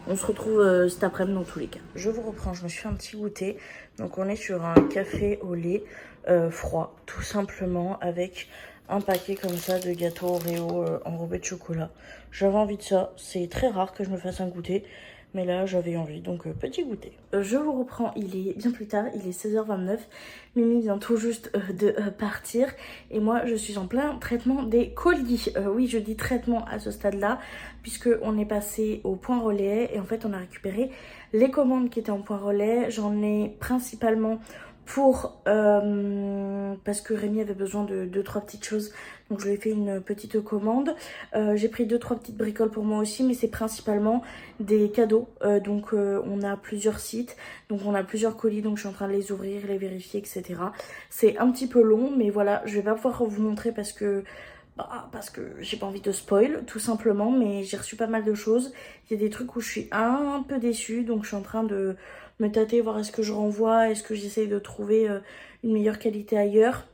on se retrouve cet après-midi dans tous les cas. Je vous reprends, je me suis fait un petit goûter. Donc on est sur un café au lait froid, tout simplement, avec un paquet comme ça de gâteaux Oreo enrobés de chocolat. J'avais envie de ça, c'est très rare que je me fasse un goûter, mais là j'avais envie, donc petit goûter. Je vous reprends, il est bien plus tard, il est 16h29, Mimi vient tout juste de partir, et moi je suis en plein traitement des colis. Oui, je dis traitement à ce stade-là, puisque on est passé au point relais, et en fait on a récupéré les commandes qui étaient en point relais. J'en ai principalement pour parce que Rémi avait besoin de 2-3 petites choses, donc je lui ai fait une petite commande. J'ai pris 2-3 petites bricoles pour moi aussi, mais c'est principalement des cadeaux. Donc on a plusieurs sites, donc on a plusieurs colis, donc je suis en train de les ouvrir, les vérifier, etc. C'est un petit peu long, mais voilà, je vais pas pouvoir vous montrer parce que j'ai pas envie de spoil, tout simplement, mais j'ai reçu pas mal de choses. Il y a des trucs où je suis un peu déçue, donc je suis en train de me tâter, voir est-ce que je renvoie, est-ce que j'essaye de trouver une meilleure qualité ailleurs.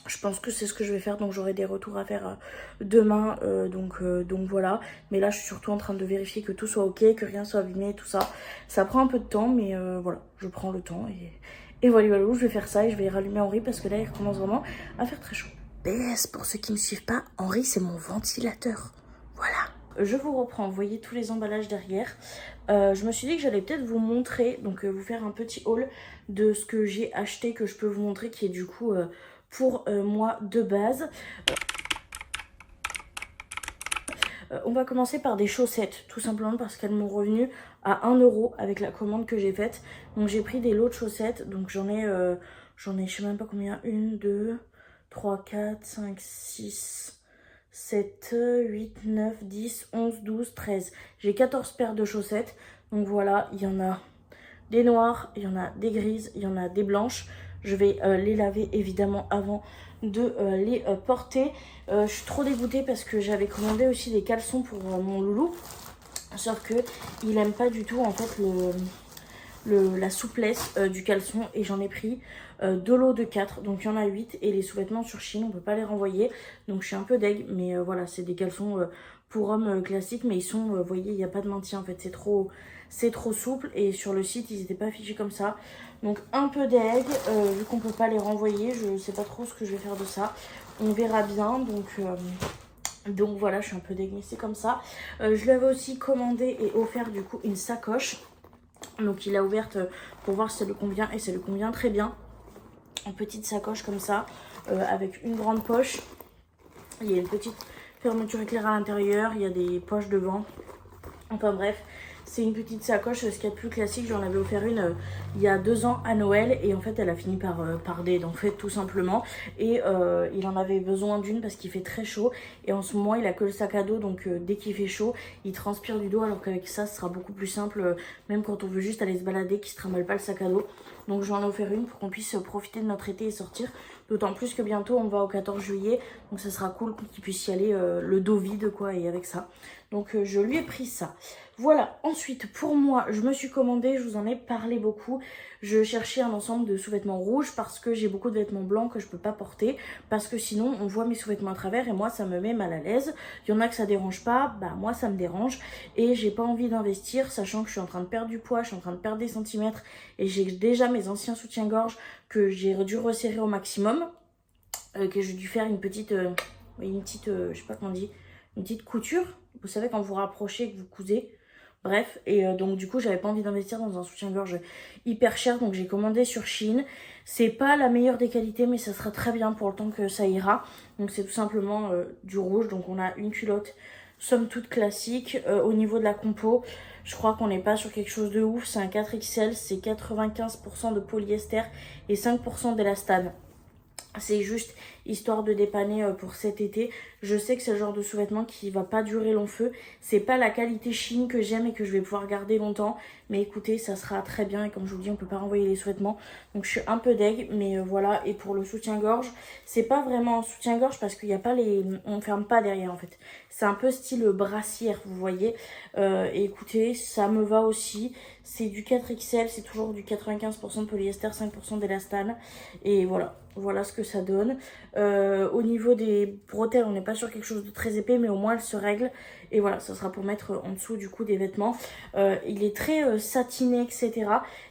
Je pense que c'est ce que je vais faire, donc j'aurai des retours à faire demain, donc voilà. Mais là je suis surtout en train de vérifier que tout soit ok, que rien soit abîmé, tout ça. Ça prend un peu de temps, mais voilà, je prends le temps et voilà, je vais faire ça et je vais rallumer Henri parce que là il commence vraiment à faire très chaud. PS, pour ceux qui ne me suivent pas, Henri c'est mon ventilateur, voilà. Je vous reprends, vous voyez tous les emballages derrière. Je me suis dit que j'allais peut-être vous montrer, donc vous faire un petit haul de ce que j'ai acheté, que je peux vous montrer, qui est du coup pour moi de base. On va commencer par des chaussettes, tout simplement parce qu'elles m'ont revenu à 1 € avec la commande que j'ai faite. Donc j'ai pris des lots de chaussettes, donc j'en ai je sais même pas combien, 1, 2, 3, 4, 5, 6... 7, 8, 9, 10, 11, 12, 13. J'ai 14 paires de chaussettes. Donc voilà, il y en a des noires, il y en a des grises, il y en a des blanches. Je vais les laver évidemment avant de les porter. Je suis trop dégoûtée parce que j'avais commandé aussi des caleçons pour mon loulou. Sauf que il aime pas du tout en fait la souplesse du caleçon, et j'en ai pris 2 lots de 4, donc il y en a 8, et les sous-vêtements sur Chine on peut pas les renvoyer, donc je suis un peu deg, mais voilà, c'est des caleçons pour hommes classiques, mais ils sont, vous voyez, il n'y a pas de maintien en fait, c'est trop souple, et sur le site ils n'étaient pas affichés comme ça, donc un peu deg, vu qu'on peut pas les renvoyer, je sais pas trop ce que je vais faire de ça, on verra bien, donc voilà, je suis un peu deg, mais c'est comme ça. Je lui avais aussi commandé et offert du coup une sacoche. Donc il a ouverte pour voir si ça lui convient, et ça lui convient très bien. Une petite sacoche comme ça, avec une grande poche. Il y a une petite fermeture éclair à l'intérieur, il y a des poches devant. Enfin bref, c'est une petite sacoche, ce qu'il y a de plus classique. J'en avais offert une il y a 2 ans à Noël, et en fait elle a fini par dead en fait, tout simplement. Et il en avait besoin d'une parce qu'il fait très chaud, et en ce moment il a que le sac à dos, donc dès qu'il fait chaud il transpire du dos, alors qu'avec ça ce sera beaucoup plus simple, même quand on veut juste aller se balader, qu'il se trimballe pas le sac à dos. Donc j'en ai offert une pour qu'on puisse profiter de notre été et sortir, d'autant plus que bientôt on va au 14 juillet, donc ça sera cool qu'il puisse y aller le dos vide quoi, et avec ça. Donc je lui ai pris ça. Voilà, ensuite pour moi, je me suis commandé, je vous en ai parlé beaucoup. Je cherchais un ensemble de sous-vêtements rouges parce que j'ai beaucoup de vêtements blancs que je peux pas porter. Parce que sinon, on voit mes sous-vêtements à travers et moi, ça me met mal à l'aise. Il y en a que ça dérange pas, bah moi, ça me dérange. Et j'ai pas envie d'investir, sachant que je suis en train de perdre du poids, je suis en train de perdre des centimètres. Et j'ai déjà mes anciens soutiens-gorge que j'ai dû resserrer au maximum. Que j'ai dû faire une petite, je sais pas comment on dit, une petite couture. Vous savez, quand vous rapprochez et que vous cousez. Bref, et donc du coup j'avais pas envie d'investir dans un soutien-gorge hyper cher, donc j'ai commandé sur Shein. C'est pas la meilleure des qualités, mais ça sera très bien pour le temps que ça ira. Donc c'est tout simplement du rouge, donc on a une culotte somme toute classique. Au niveau de la compo, je crois qu'on n'est pas sur quelque chose de ouf, c'est un 4XL, c'est 95% de polyester et 5% d'élastane. C'est juste histoire de dépanner pour cet été. Je sais que c'est le genre de sous-vêtement qui va pas durer long feu. C'est pas la qualité Shein que j'aime et que je vais pouvoir garder longtemps. Mais écoutez, ça sera très bien. Et comme je vous dis, on peut pas renvoyer les sous-vêtements. Donc je suis un peu deg. Mais voilà. Et pour le soutien-gorge, c'est pas vraiment un soutien-gorge parce qu'il n'y a pas les... On ferme pas derrière en fait. C'est un peu style brassière, vous voyez. Et écoutez, ça me va aussi. C'est du 4XL. C'est toujours du 95% de polyester, 5% d'élastane. Et voilà. Voilà ce que ça donne. Au niveau des bretelles, on n'est pas sur quelque chose de très épais, mais au moins elles se règlent. Et voilà, ça sera pour mettre en dessous du coup des vêtements. Il est très satiné, etc.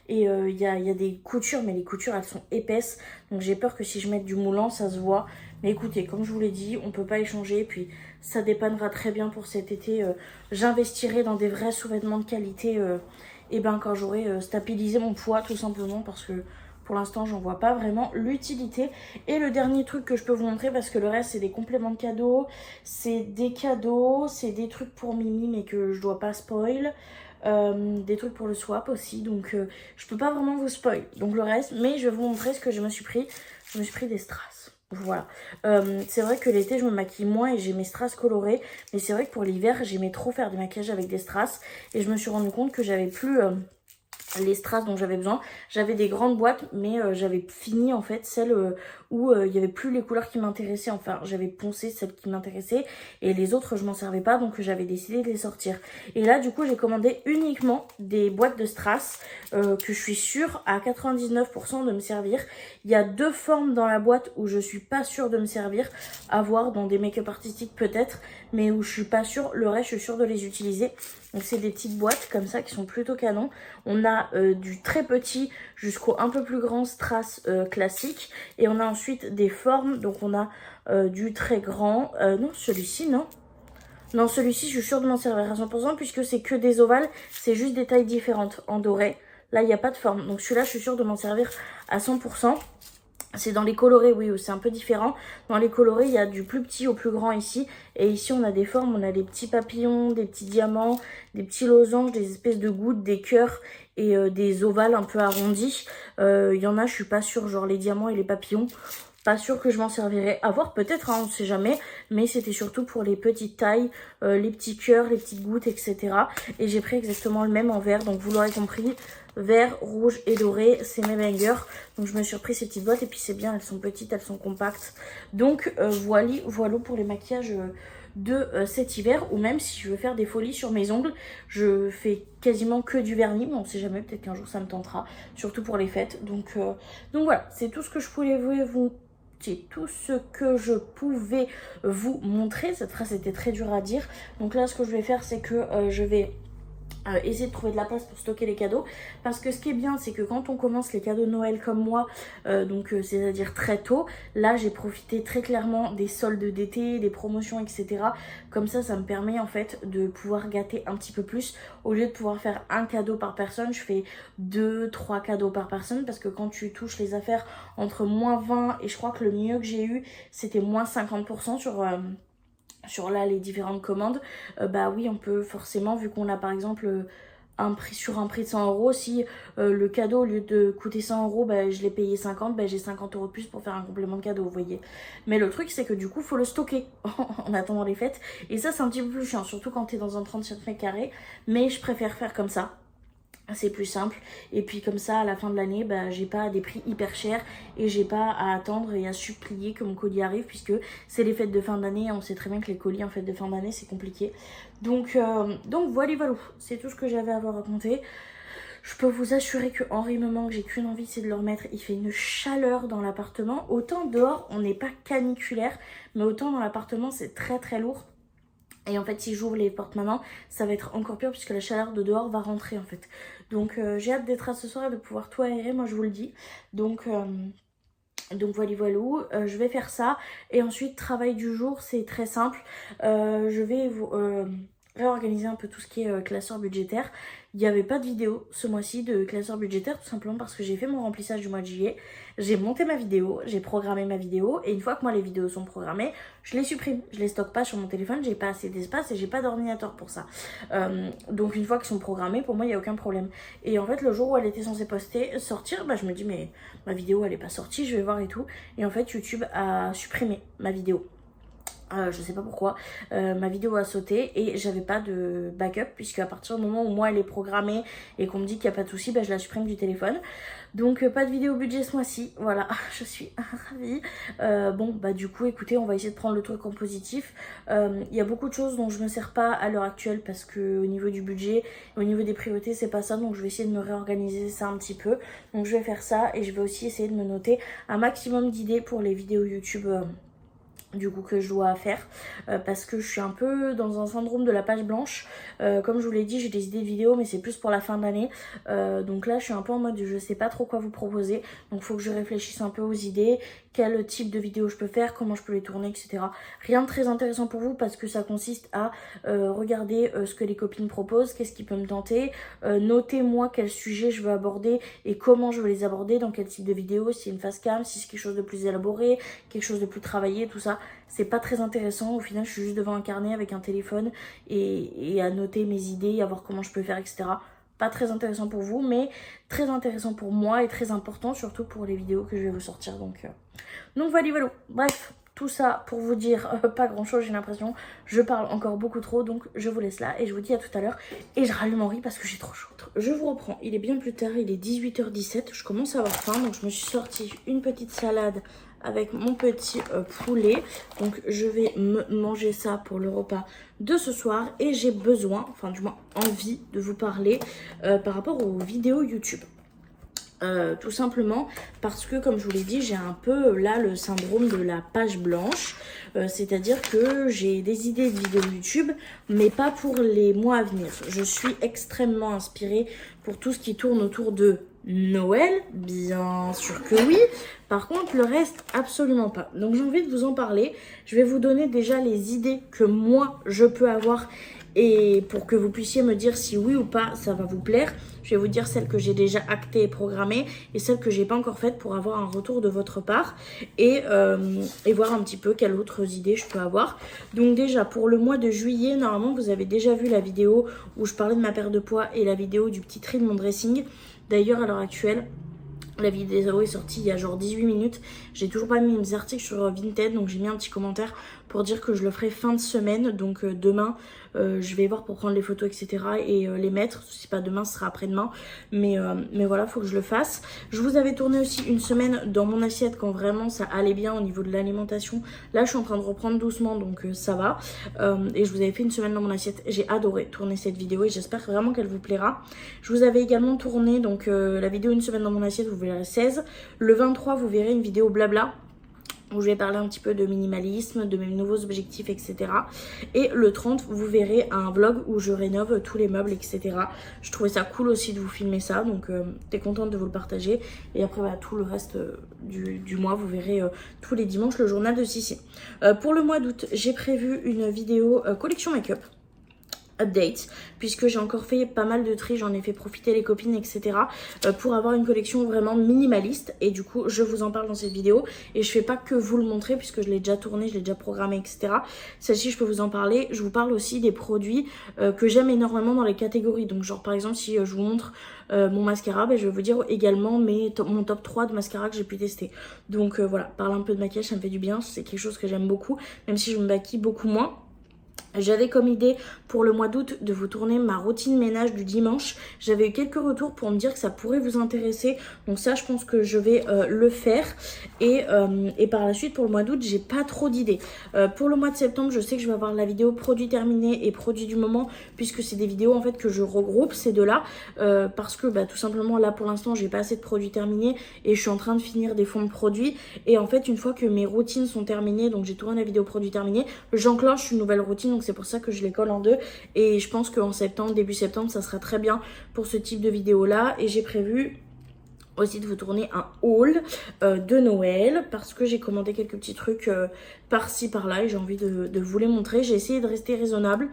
Et il y a des coutures, mais les coutures elles sont épaisses. Donc j'ai peur que si je mette du moulant, ça se voit. Mais écoutez, comme je vous l'ai dit, on peut pas échanger. Et puis ça dépannera très bien pour cet été. J'investirai dans des vrais sous-vêtements de qualité. Et ben quand j'aurai stabilisé mon poids, tout simplement, parce que pour l'instant, j'en vois pas vraiment l'utilité. Et le dernier truc que je peux vous montrer, parce que le reste, c'est des compléments de cadeaux. C'est des cadeaux, c'est des trucs pour Mimi, mais que je dois pas spoil. Des trucs pour le swap aussi. Donc, je peux pas vraiment vous spoil. Donc, le reste, mais je vais vous montrer ce que je me suis pris. Je me suis pris des strass. Voilà. C'est vrai que l'été, je me maquille moins et j'ai mes strass colorés. Mais c'est vrai que pour l'hiver, j'aimais trop faire des maquillages avec des strass. Et je me suis rendu compte que j'avais plus... les strass dont j'avais besoin. J'avais des grandes boîtes, mais j'avais fini en fait celles où il n'y avait plus les couleurs qui m'intéressaient. Enfin, j'avais poncé celles qui m'intéressaient et les autres je m'en servais pas, donc j'avais décidé de les sortir. Et là du coup j'ai commandé uniquement des boîtes de strass que je suis sûre à 99% de me servir. Il y a deux formes dans la boîte où je suis pas sûre de me servir, à voir dans des make-up artistiques peut-être, mais où je suis pas sûre. Le reste je suis sûre de les utiliser. Donc c'est des petites boîtes comme ça qui sont plutôt canon. On a du très petit jusqu'au un peu plus grand strass classique. Et on a ensuite des formes. Donc on a du très grand. Non, celui-ci, non. Non, celui-ci, je suis sûre de m'en servir à 100% puisque c'est que des ovales. C'est juste des tailles différentes en doré. Là, il n'y a pas de forme. Donc celui-là, je suis sûre de m'en servir à 100%. C'est dans les colorés, oui, c'est un peu différent. Dans les colorés, il y a du plus petit au plus grand ici. Et ici, on a des formes, on a des petits papillons, des petits diamants, des petits losanges, des espèces de gouttes, des cœurs et des ovales un peu arrondis. Il y en a, je suis pas sûre, genre les diamants et les papillons. Pas sûre que je m'en servirai. À voir peut-être, hein, on ne sait jamais. Mais c'était surtout pour les petites tailles, les petits cœurs, les petites gouttes, etc. Et j'ai pris exactement le même en vert. Donc vous l'aurez compris, vert, rouge et doré, c'est mes bangers. Donc je me suis repris ces petites boîtes. Et puis c'est bien, elles sont petites, elles sont compactes. Donc voilà pour les maquillages de cet hiver. Ou même si je veux faire des folies sur mes ongles, je fais quasiment que du vernis. Mais on sait jamais, peut-être qu'un jour ça me tentera. Surtout pour les fêtes. Donc voilà, c'est tout ce que je voulais vous... C'est tout ce que je pouvais vous montrer. Cette phrase était très dure à dire. Donc là, ce que je vais faire, c'est que je vais essayer de trouver de la place pour stocker les cadeaux. Parce que ce qui est bien, c'est que quand on commence les cadeaux de Noël comme moi, c'est-à-dire très tôt, là, j'ai profité très clairement des soldes d'été, des promotions, etc. Comme ça me permet en fait de pouvoir gâter un petit peu plus. Au lieu de pouvoir faire un cadeau par personne, je fais 2-3 cadeaux par personne. Parce que quand tu touches les affaires entre moins 20 et je crois que le mieux que j'ai eu, c'était moins 50% sur là les différentes commandes. Bah oui, on peut forcément, vu qu'on a par exemple un prix de 100 €, si le cadeau au lieu de coûter 100 €, bah, je l'ai payé 50, bah, j'ai 50 € de plus pour faire un complément de cadeau, vous voyez. Mais le truc c'est que du coup faut le stocker en attendant les fêtes, et ça c'est un petit peu plus chiant, surtout quand t'es dans un 37 m², mais je préfère faire comme ça. c'est plus simple. Et puis comme ça, à la fin de l'année, bah, j'ai pas des prix hyper chers et j'ai pas à attendre et à supplier que mon colis arrive, puisque c'est les fêtes de fin d'année. On sait très bien que les colis en fête de fin d'année, c'est compliqué. Donc voilà, c'est tout ce que j'avais à vous raconter. Je peux vous assurer que Henri me manque, j'ai qu'une envie, c'est de le remettre. Il fait une chaleur dans l'appartement. Autant dehors, on n'est pas caniculaire, mais autant dans l'appartement, c'est très très lourd. Et en fait, si j'ouvre les portes maintenant, ça va être encore pire puisque la chaleur de dehors va rentrer en fait. Donc j'ai hâte d'être à ce soir et de pouvoir tout aérer, moi je vous le dis. Donc voilà, je vais faire ça. Et ensuite, travail du jour, c'est très simple. Je vais vous réorganiser un peu tout ce qui est classeur budgétaire. Il n'y avait pas de vidéo ce mois-ci de classeur budgétaire, tout simplement parce que j'ai fait mon remplissage du mois de juillet. J'ai monté ma vidéo, j'ai programmé ma vidéo, et une fois que moi les vidéos sont programmées, je les supprime. Je les stocke pas sur mon téléphone, j'ai pas assez d'espace et j'ai pas d'ordinateur pour ça. Donc une fois qu'ils sont programmés, pour moi il n'y a aucun problème. Et en fait, le jour où elle était censée sortir, bah, je me dis mais ma vidéo elle est pas sortie, je vais voir et tout. Et en fait, YouTube a supprimé ma vidéo. Je sais pas pourquoi, ma vidéo a sauté et j'avais pas de backup, puisque à partir du moment où moi elle est programmée et qu'on me dit qu'il n'y a pas de souci, bah, je la supprime du téléphone. Donc pas de vidéo budget ce mois-ci, voilà, je suis ravie. Bon bah du coup écoutez, on va essayer de prendre le truc en positif. Il y a beaucoup de choses dont je me sers pas à l'heure actuelle parce que au niveau du budget, au niveau des priorités, c'est pas ça, donc je vais essayer de me réorganiser ça un petit peu. Donc je vais faire ça et je vais aussi essayer de me noter un maximum d'idées pour les vidéos YouTube du coup que je dois faire, parce que je suis un peu dans un syndrome de la page blanche. Comme je vous l'ai dit, j'ai des idées de vidéos mais c'est plus pour la fin d'année, donc là je suis un peu en mode je sais pas trop quoi vous proposer, donc il faut que je réfléchisse un peu aux idées, quel type de vidéo je peux faire, comment je peux les tourner, etc. Rien de très intéressant pour vous parce que ça consiste à regarder ce que les copines proposent, qu'est-ce qui peut me tenter, noter moi quel sujet je veux aborder et comment je veux les aborder, dans quel type de vidéo, si c'est une face cam, si c'est quelque chose de plus élaboré, quelque chose de plus travaillé, tout ça. C'est pas très intéressant, au final je suis juste devant un carnet avec un téléphone et à noter mes idées, à voir comment je peux faire, etc. Pas très intéressant pour vous, mais très intéressant pour moi et très important surtout pour les vidéos que je vais vous sortir. Donc voilà. Bref, tout ça pour vous dire pas grand chose, j'ai l'impression. Je parle encore beaucoup trop, donc je vous laisse là et je vous dis à tout à l'heure. Et je rallume Henri parce que j'ai trop chaud. Je vous reprends, il est bien plus tard, il est 18h17, je commence à avoir faim, donc je me suis sortie une petite salade avec mon petit poulet. Donc je vais me manger ça pour le repas de ce soir. Et j'ai besoin, enfin du moins envie de vous parler par rapport aux vidéos YouTube. Tout simplement parce que comme je vous l'ai dit, j'ai un peu là le syndrome de la page blanche, c'est-à-dire que j'ai des idées de vidéos YouTube mais pas pour les mois à venir. Je suis extrêmement inspirée pour tout ce qui tourne autour de Noël, bien sûr que oui. Par contre, le reste, absolument pas. Donc j'ai envie de vous en parler. Je vais vous donner déjà les idées que moi, je peux avoir et pour que vous puissiez me dire si oui ou pas ça va vous plaire. Je vais vous dire celles que j'ai déjà actées et programmées et celles que j'ai pas encore faites pour avoir un retour de votre part et voir un petit peu quelles autres idées je peux avoir. Donc déjà pour le mois de juillet, normalement vous avez déjà vu la vidéo où je parlais de ma perte de poids et la vidéo du petit tri de mon dressing. D'ailleurs à l'heure actuelle, la vidéo est sortie il y a genre 18 minutes. J'ai toujours pas mis mes articles sur Vinted, donc j'ai mis un petit commentaire pour dire que je le ferai fin de semaine. Donc demain, je vais voir pour prendre les photos, etc. et les mettre. Si pas demain, ce sera après-demain. Mais voilà, faut que je le fasse. Je vous avais tourné aussi une semaine dans mon assiette quand vraiment ça allait bien au niveau de l'alimentation. Là, je suis en train de reprendre doucement, donc ça va. Et je vous avais fait une semaine dans mon assiette. J'ai adoré tourner cette vidéo et j'espère vraiment qu'elle vous plaira. Je vous avais également tourné donc la vidéo une semaine dans mon assiette, vous verrez le 16. Le 23, vous verrez une vidéo blabla où je vais parler un petit peu de minimalisme, de mes nouveaux objectifs, etc. Et le 30, vous verrez un vlog où je rénove tous les meubles, etc. Je trouvais ça cool aussi de vous filmer ça, donc t'es contente de vous le partager. Et après, bah, tout le reste du mois, vous verrez tous les dimanches le journal de Sissi. Pour le mois d'août, j'ai prévu une vidéo collection make-up. Update, puisque j'ai encore fait pas mal de tri, j'en ai fait profiter les copines, etc. Pour avoir une collection vraiment minimaliste. Et du coup, je vous en parle dans cette vidéo. Et je fais pas que vous le montrer, puisque je l'ai déjà tourné, je l'ai déjà programmé, etc. Celle-ci, je peux vous en parler. Je vous parle aussi des produits que j'aime énormément dans les catégories. Donc genre par exemple, si je vous montre mon mascara, ben, je vais vous dire également mon top 3 de mascara que j'ai pu tester. Donc voilà, parler un peu de maquillage, ça me fait du bien. C'est quelque chose que j'aime beaucoup, même si je me maquille beaucoup moins. J'avais comme idée pour le mois d'août de vous tourner ma routine ménage du dimanche. J'avais eu quelques retours pour me dire que ça pourrait vous intéresser. Donc ça, je pense que je vais le faire. Et par la suite, pour le mois d'août, j'ai pas trop d'idées. Pour le mois de septembre, je sais que je vais avoir la vidéo produit terminé et produit du moment, puisque c'est des vidéos en fait que je regroupe ces deux-là. Parce que tout simplement, là pour l'instant, j'ai pas assez de produits terminés et je suis en train de finir des fonds de produits. Et en fait, une fois que mes routines sont terminées, donc j'ai tourné la vidéo produit terminé, j'enclenche une nouvelle routine. Donc c'est pour ça que je les colle en deux et je pense qu'en septembre, début septembre, ça sera très bien pour ce type de vidéo là. Et j'ai prévu aussi de vous tourner un haul de Noël parce que j'ai commandé quelques petits trucs par-ci par-là et j'ai envie de vous les montrer. J'ai essayé de rester raisonnable,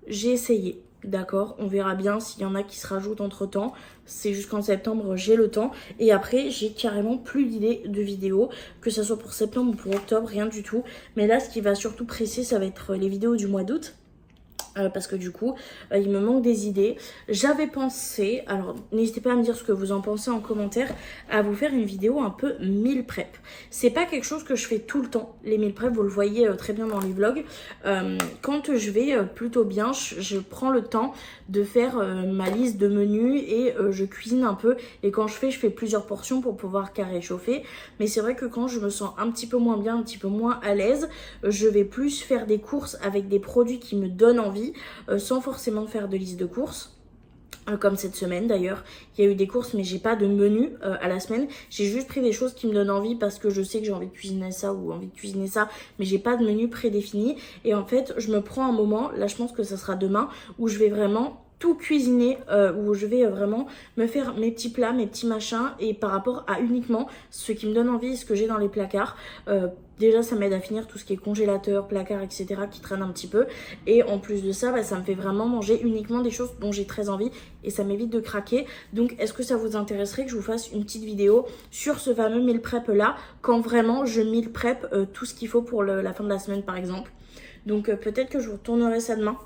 j'ai essayé. D'accord, on verra bien s'il y en a qui se rajoutent entre temps. C'est jusqu'en septembre, j'ai le temps. Et après, j'ai carrément plus d'idées de vidéos, que ce soit pour septembre ou pour octobre, rien du tout. Mais là, ce qui va surtout presser, ça va être les vidéos du mois d'août. Parce que du coup, il me manque des idées. J'avais pensé, alors n'hésitez pas à me dire ce que vous en pensez en commentaire, à vous faire une vidéo un peu meal prep. C'est pas quelque chose que je fais tout le temps, les meal prep, vous le voyez très bien dans les vlogs. Quand je vais plutôt bien, je prends le temps de faire ma liste de menus et je cuisine un peu. Et quand je fais plusieurs portions pour pouvoir réchauffer. Mais c'est vrai que quand je me sens un petit peu moins bien, un petit peu moins à l'aise, je vais plus faire des courses avec des produits qui me donnent envie. Sans forcément faire de liste de courses. Comme cette semaine d'ailleurs, il y a eu des courses mais j'ai pas de menu à la semaine. J'ai juste pris des choses qui me donnent envie parce que je sais que j'ai envie de cuisiner ça ou envie de cuisiner ça, mais j'ai pas de menu prédéfini. Et en fait, je me prends un moment, là je pense que ça sera demain, où je vais vraiment tout cuisiner, où je vais vraiment me faire mes petits plats, mes petits machins, et par rapport à uniquement ce qui me donne envie et ce que j'ai dans les placards. Déjà ça m'aide à finir tout ce qui est congélateur, placard, etc. qui traîne un petit peu, et en plus de ça, ça me fait vraiment manger uniquement des choses dont j'ai très envie et ça m'évite de craquer. Donc est-ce que ça vous intéresserait que je vous fasse une petite vidéo sur ce fameux meal prep là, quand vraiment je meal prep tout ce qu'il faut pour la fin de la semaine par exemple. Donc peut-être que je vous retournerai ça demain.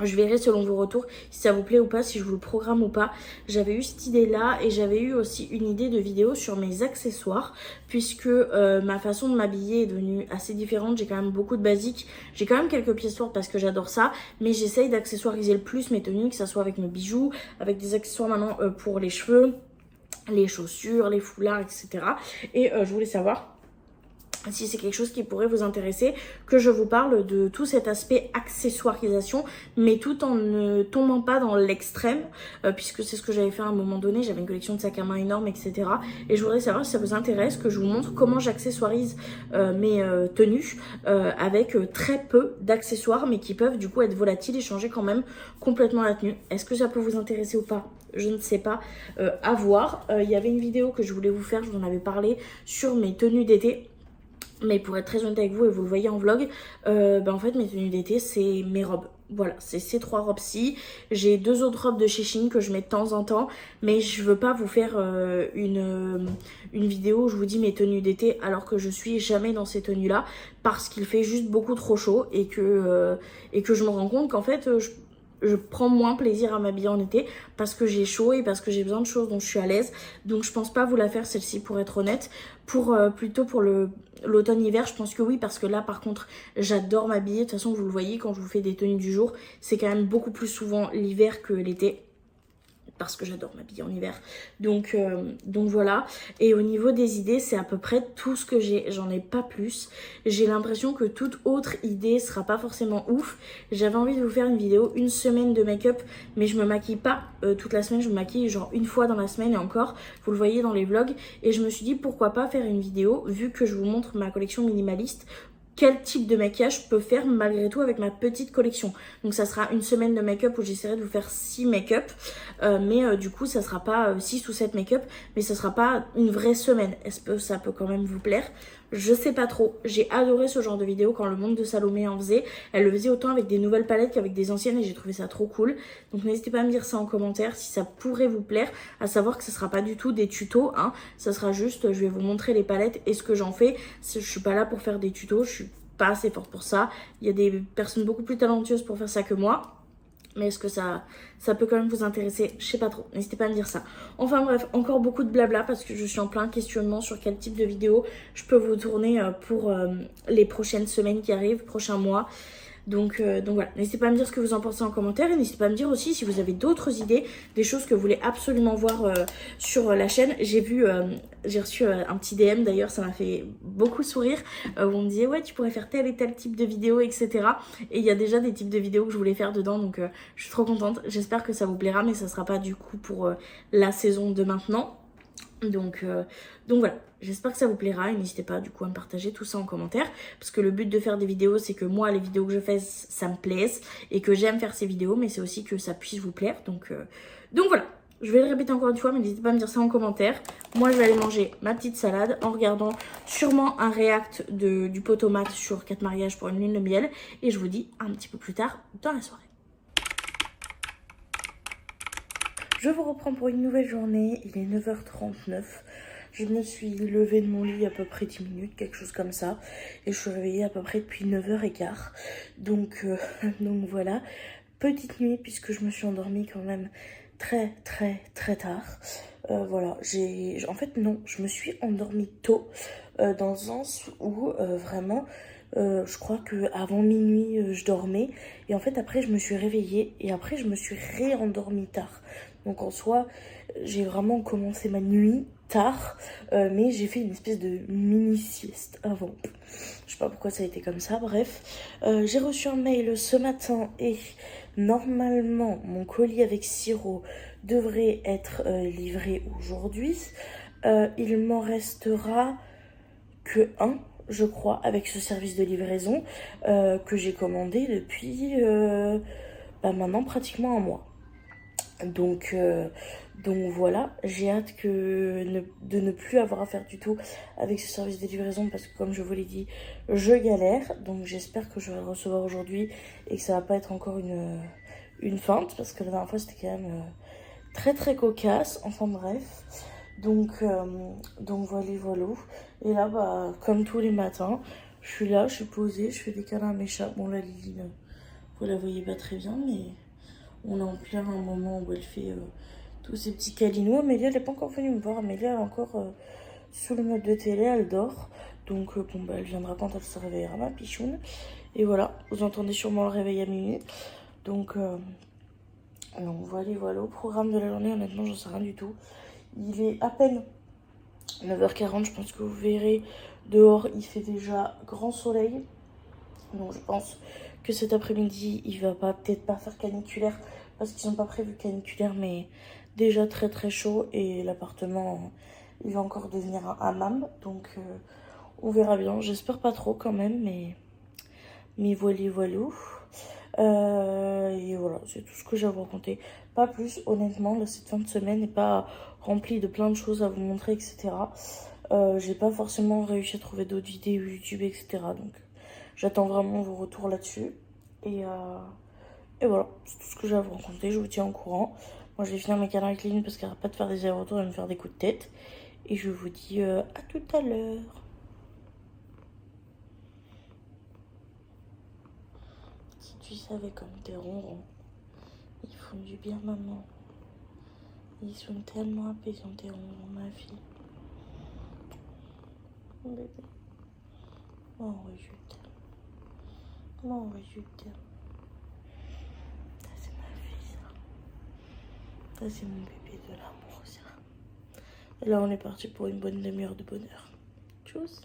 Je verrai selon vos retours si ça vous plaît ou pas, si je vous le programme ou pas. J'avais eu cette idée là et j'avais eu aussi une idée de vidéo sur mes accessoires, puisque ma façon de m'habiller est devenue assez différente. J'ai quand même beaucoup de basiques, j'ai quand même quelques pièces fortes parce que j'adore ça, mais j'essaye d'accessoiriser le plus mes tenues, que ça soit avec mes bijoux, avec des accessoires maintenant pour les cheveux, les chaussures, les foulards, etc. Et je voulais savoir si c'est quelque chose qui pourrait vous intéresser, que je vous parle de tout cet aspect accessoirisation, mais tout en ne tombant pas dans l'extrême, puisque c'est ce que j'avais fait à un moment donné. J'avais une collection de sacs à main énorme, etc. Et je voudrais savoir si ça vous intéresse que je vous montre comment j'accessoirise mes tenues avec très peu d'accessoires, mais qui peuvent du coup être volatiles et changer quand même complètement la tenue. Est-ce que ça peut vous intéresser ou pas? Je ne sais pas, à voir. Il y avait une vidéo que je voulais vous faire, je vous en avais parlé, sur mes tenues d'été. Mais pour être très honnête avec vous, et vous le voyez en vlog, en fait mes tenues d'été c'est mes robes. Voilà, c'est ces trois robes-ci. J'ai deux autres robes de chez Shein que je mets de temps en temps, mais je veux pas vous faire une vidéo où je vous dis mes tenues d'été alors que je suis jamais dans ces tenues-là, parce qu'il fait juste beaucoup trop chaud et que je me rends compte qu'en fait je prends moins plaisir à m'habiller en été parce que j'ai chaud et parce que j'ai besoin de choses dont je suis à l'aise. Donc je pense pas vous la faire celle-ci pour être honnête. Plutôt pour l'automne-hiver, je pense que oui, parce que là par contre j'adore m'habiller. De toute façon vous le voyez quand je vous fais des tenues du jour, c'est quand même beaucoup plus souvent l'hiver que l'été, parce que j'adore m'habiller en hiver. Donc voilà. Et au niveau des idées, c'est à peu près tout ce que j'ai. J'en ai pas plus. J'ai l'impression que toute autre idée sera pas forcément ouf. J'avais envie de vous faire une vidéo, une semaine de make-up, mais je me maquille pas toute la semaine. Je me maquille genre une fois dans la semaine et encore. Vous le voyez dans les vlogs. Et je me suis dit pourquoi pas faire une vidéo, vu que je vous montre ma collection minimaliste, quel type de maquillage je peux faire malgré tout avec ma petite collection. Donc ça sera une semaine de make-up où j'essaierai de vous faire 6 make-up, mais du coup ça sera pas 6 ou 7 make-up, mais ça sera pas une vraie semaine. Est-ce que ça peut quand même vous plaire? Je sais pas trop. J'ai adoré ce genre de vidéo quand le monde de Salomé en faisait. Elle le faisait autant avec des nouvelles palettes qu'avec des anciennes et j'ai trouvé ça trop cool. Donc n'hésitez pas à me dire ça en commentaire si ça pourrait vous plaire. À savoir que ce sera pas du tout des tutos, hein. Ça sera juste, je vais vous montrer les palettes et ce que j'en fais. Je suis pas là pour faire des tutos, je suis pas assez forte pour ça. Il y a des personnes beaucoup plus talentueuses pour faire ça que moi. Mais est-ce que ça peut quand même vous intéresser? Je sais pas trop, n'hésitez pas à me dire ça. Enfin bref, encore beaucoup de blabla parce que je suis en plein questionnement sur quel type de vidéo je peux vous tourner pour les prochaines semaines qui arrivent, prochains mois. Donc voilà, n'hésitez pas à me dire ce que vous en pensez en commentaire et n'hésitez pas à me dire aussi si vous avez d'autres idées, des choses que vous voulez absolument voir sur la chaîne. J'ai reçu un petit DM d'ailleurs, ça m'a fait beaucoup sourire, où on me disait ouais tu pourrais faire tel et tel type de vidéo, etc. Et il y a déjà des types de vidéos que je voulais faire dedans, donc je suis trop contente. J'espère que ça vous plaira, mais ça sera pas du coup pour la saison de maintenant. Donc voilà, j'espère que ça vous plaira et n'hésitez pas du coup à me partager tout ça en commentaire parce que le but de faire des vidéos c'est que moi les vidéos que je fais ça me plaise et que j'aime faire ces vidéos, mais c'est aussi que ça puisse vous plaire, donc voilà. Je vais le répéter encore une fois, mais n'hésitez pas à me dire ça en commentaire. Moi je vais aller manger ma petite salade en regardant sûrement un react du Potomac sur 4 mariages pour une lune de miel et je vous dis un petit peu plus tard dans la soirée. Je vous reprends pour une nouvelle journée, il est 9h39. Je me suis levée de mon lit à peu près 10 minutes, quelque chose comme ça. Et je suis réveillée à peu près depuis 9h15. Donc voilà, petite nuit puisque je me suis endormie quand même très tard. Voilà, en fait non, je me suis endormie tôt. Dans le sens où vraiment... je crois que avant minuit je dormais et en fait après je me suis réveillée et après je me suis réendormie tard. Donc en soi j'ai vraiment commencé ma nuit tard, mais j'ai fait une espèce de mini sieste avant. Je sais pas pourquoi ça a été comme ça, bref. J'ai reçu un mail ce matin et normalement mon colis avec sirop devrait être livré aujourd'hui. Il m'en restera que un, je crois, avec ce service de livraison que j'ai commandé depuis maintenant pratiquement un mois. Donc voilà, j'ai hâte de ne plus avoir à faire du tout avec ce service de livraison parce que comme je vous l'ai dit, je galère. Donc j'espère que je vais le recevoir aujourd'hui et que ça va pas être encore une feinte parce que la dernière fois c'était quand même très cocasse. Enfin bref. Donc voilà. Et là, bah, comme tous les matins, je suis là, je suis posée, je fais des câlins à mes chats. Bon, la Liline, vous la voyez pas très bien, mais on est en plein un moment où elle fait tous ces petits câlinous. Amélie, elle n'est pas encore venue me voir. Amélie, elle est encore sous le mode de télé, elle dort. Donc, bon, bah, elle viendra quand elle se réveillera, ma pichoune. Et voilà, vous entendez sûrement le réveil à minuit. Donc voilà, au programme de la journée, honnêtement, j'en sais rien du tout. Il est à peine 9h40, je pense que vous verrez dehors, il fait déjà grand soleil. Donc je pense que cet après-midi, il va peut-être pas faire caniculaire parce qu'ils n'ont pas prévu caniculaire, mais déjà très chaud et l'appartement, il va encore devenir un hammam. Donc on verra bien, j'espère pas trop quand même, mais voilà. Et voilà, c'est tout ce que j'ai à vous raconter. Pas plus, honnêtement, là, cette fin de semaine n'est pas remplie de plein de choses à vous montrer, etc. J'ai pas forcément réussi à trouver d'autres vidéos YouTube, etc. Donc, j'attends vraiment vos retours là-dessus. Et voilà, c'est tout ce que j'ai à vous raconter. Je vous tiens au courant. Moi, je vais finir mes câlins avec Lynn parce qu'elle n'arrête pas de faire des allers-retours et de me faire des coups de tête. Et je vous dis à tout à l'heure. Si tu savais comme t'es ronron, ils font du bien, maman. Ils sont tellement apaisants, tes ronrons, ma fille. Mon bébé. Oh oui, je t'aime. Oh oui, je t'aime. Ça, c'est ma fille, ça. Ça, c'est mon bébé de l'amour, ça. Et là, on est parti pour une bonne demi-heure de bonheur. Tchuss.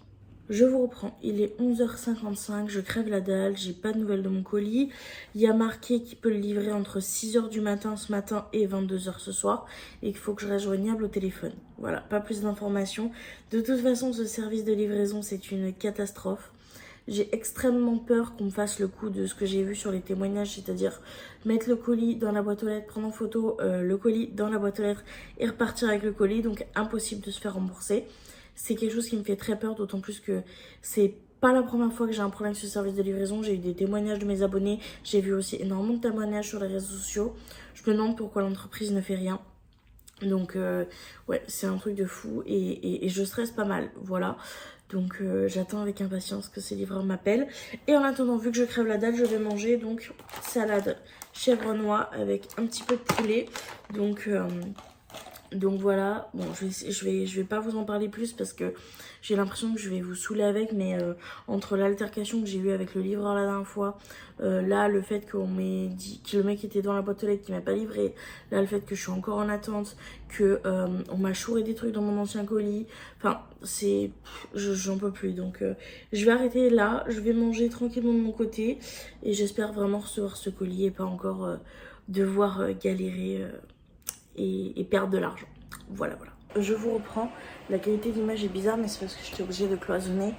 Je vous reprends, il est 11h55, je crève la dalle, j'ai pas de nouvelles de mon colis. Il y a marqué qu'il peut le livrer entre 6h du matin ce matin et 22h ce soir. Et qu'il faut que je reste joignable au téléphone. Voilà, pas plus d'informations. De toute façon, ce service de livraison, c'est une catastrophe. J'ai extrêmement peur qu'on me fasse le coup de ce que j'ai vu sur les témoignages, c'est-à-dire mettre le colis dans la boîte aux lettres, prendre en photo le colis dans la boîte aux lettres et repartir avec le colis. Donc impossible de se faire rembourser. C'est quelque chose qui me fait très peur, d'autant plus que c'est pas la première fois que j'ai un problème sur ce service de livraison. J'ai eu des témoignages de mes abonnés, j'ai vu aussi énormément de témoignages sur les réseaux sociaux. Je me demande pourquoi l'entreprise ne fait rien. Donc ouais, c'est un truc de fou et je stresse pas mal, voilà. Donc j'attends avec impatience que ces livreurs m'appellent. Et en attendant, vu que je crève la dalle, je vais manger donc salade chèvre noix avec un petit peu de poulet. Donc Donc voilà, bon je vais pas vous en parler plus parce que j'ai l'impression que je vais vous saouler avec, mais entre l'altercation que j'ai eue avec le livreur la dernière fois, là le fait qu'on m'ait dit que le mec était dans la boîte aux lettres qui m'a pas livré, là le fait que je suis encore en attente, que on m'a chouré des trucs dans mon ancien colis, enfin c'est, j'en peux plus, donc je vais arrêter là, je vais manger tranquillement de mon côté et j'espère vraiment recevoir ce colis et pas encore devoir galérer et perdre de l'argent. Voilà. Je vous reprends. La qualité d'image est bizarre, mais c'est parce que j'étais obligée de cloisonner.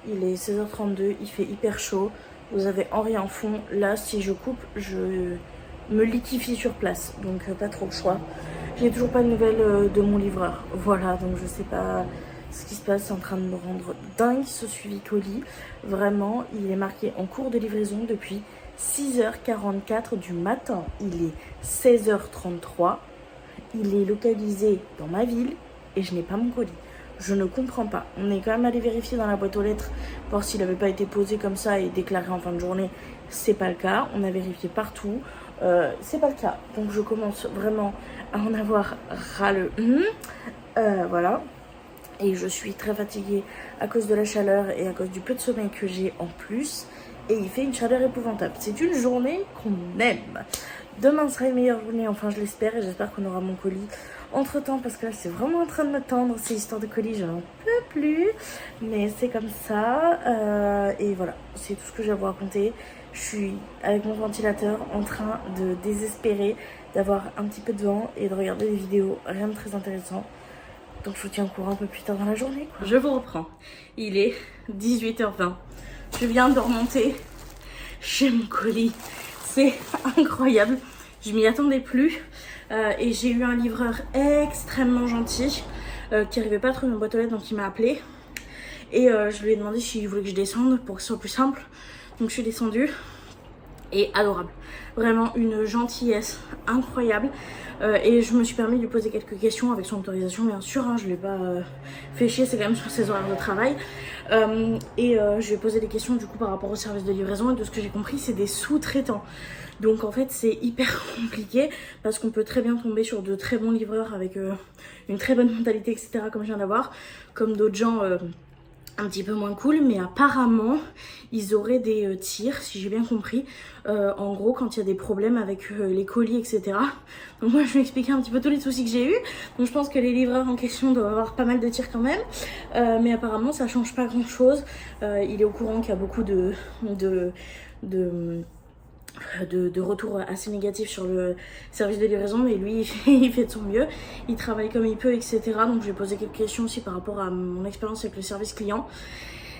Il est 16h32, il fait hyper chaud. Vous avez Henri en fond. Là, si je coupe, je me liquéfie sur place. Donc, pas trop le choix. J'ai toujours pas de nouvelles de mon livreur. Voilà, donc je sais pas ce qui se passe. C'est en train de me rendre dingue ce suivi colis. Vraiment, il est marqué en cours de livraison depuis 6h44 du matin. Il est 16h33. Il est localisé dans ma ville et je n'ai pas mon colis. Je ne comprends pas. On est quand même allé vérifier dans la boîte aux lettres, voir s'il n'avait pas été posé comme ça et déclaré en fin de journée. C'est pas le cas. On a vérifié partout. C'est pas le cas. Donc je commence vraiment à en avoir ras le voilà. Et je suis très fatiguée à cause de la chaleur et à cause du peu de sommeil que j'ai en plus. Et il fait une chaleur épouvantable. C'est une journée qu'on aime. Demain sera une meilleure journée, enfin je l'espère, et j'espère qu'on aura mon colis entre temps parce que là c'est vraiment en train de me tendre ces histoires de colis, j'en peux plus, mais c'est comme ça. Et voilà, c'est tout ce que j'ai à vous raconter. Je suis avec mon ventilateur en train de désespérer d'avoir un petit peu de vent et de regarder des vidéos, rien de très intéressant. Donc je vous tiens au courant un peu plus tard dans la journée, quoi. Je vous reprends, il est 18h20, je viens de remonter chez mon colis. C'est incroyable, je m'y attendais plus et j'ai eu un livreur extrêmement gentil qui n'arrivait pas à trouver ma boîte aux lettres, donc il m'a appelé et je lui ai demandé s'il voulait que je descende pour que ce soit plus simple. Donc je suis descendue et adorable, vraiment une gentillesse incroyable et je me suis permis de lui poser quelques questions avec son autorisation bien sûr, hein, je ne l'ai pas fait chier, c'est quand même sur ses horaires de travail et je lui ai posé des questions du coup par rapport au service de livraison et de ce que j'ai compris c'est des sous-traitants. Donc en fait c'est hyper compliqué parce qu'on peut très bien tomber sur de très bons livreurs avec une très bonne mentalité etc comme je viens d'avoir, comme d'autres gens un petit peu moins cool, mais apparemment ils auraient des tirs si j'ai bien compris, en gros quand il y a des problèmes avec les colis etc. Donc moi je vais expliquer un petit peu tous les soucis que j'ai eu. Donc je pense que les livreurs en question doivent avoir pas mal de tirs quand même, mais apparemment ça change pas grand chose. Il est au courant qu'il y a beaucoup de retours assez négatifs sur le service de livraison, mais lui il fait de son mieux, il travaille comme il peut etc. Donc je vais poser quelques questions aussi par rapport à mon expérience avec le service client.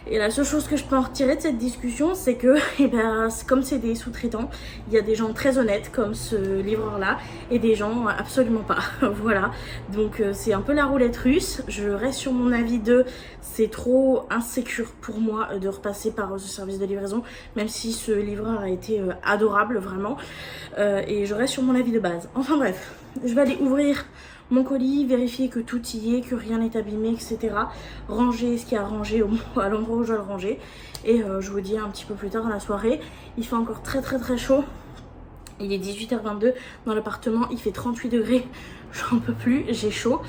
Et la seule chose que je peux en retirer de cette discussion, c'est que comme c'est des sous-traitants, il y a des gens très honnêtes comme ce livreur là et des gens absolument pas. Voilà, donc c'est un peu la roulette russe. Je reste sur mon avis de c'est trop insécure pour moi de repasser par ce service de livraison, même si ce livreur a été adorable vraiment, et je reste sur mon avis de base. Enfin bref, je vais aller ouvrir mon colis, vérifier que tout y est, que rien n'est abîmé, etc. Ranger ce qu'il y a à ranger à l'endroit où je dois le ranger. Et je vous dis un petit peu plus tard dans la soirée. Il fait encore très chaud. Il est 18h22 dans l'appartement, il fait 38 degrés. J'en peux plus, j'ai chaud.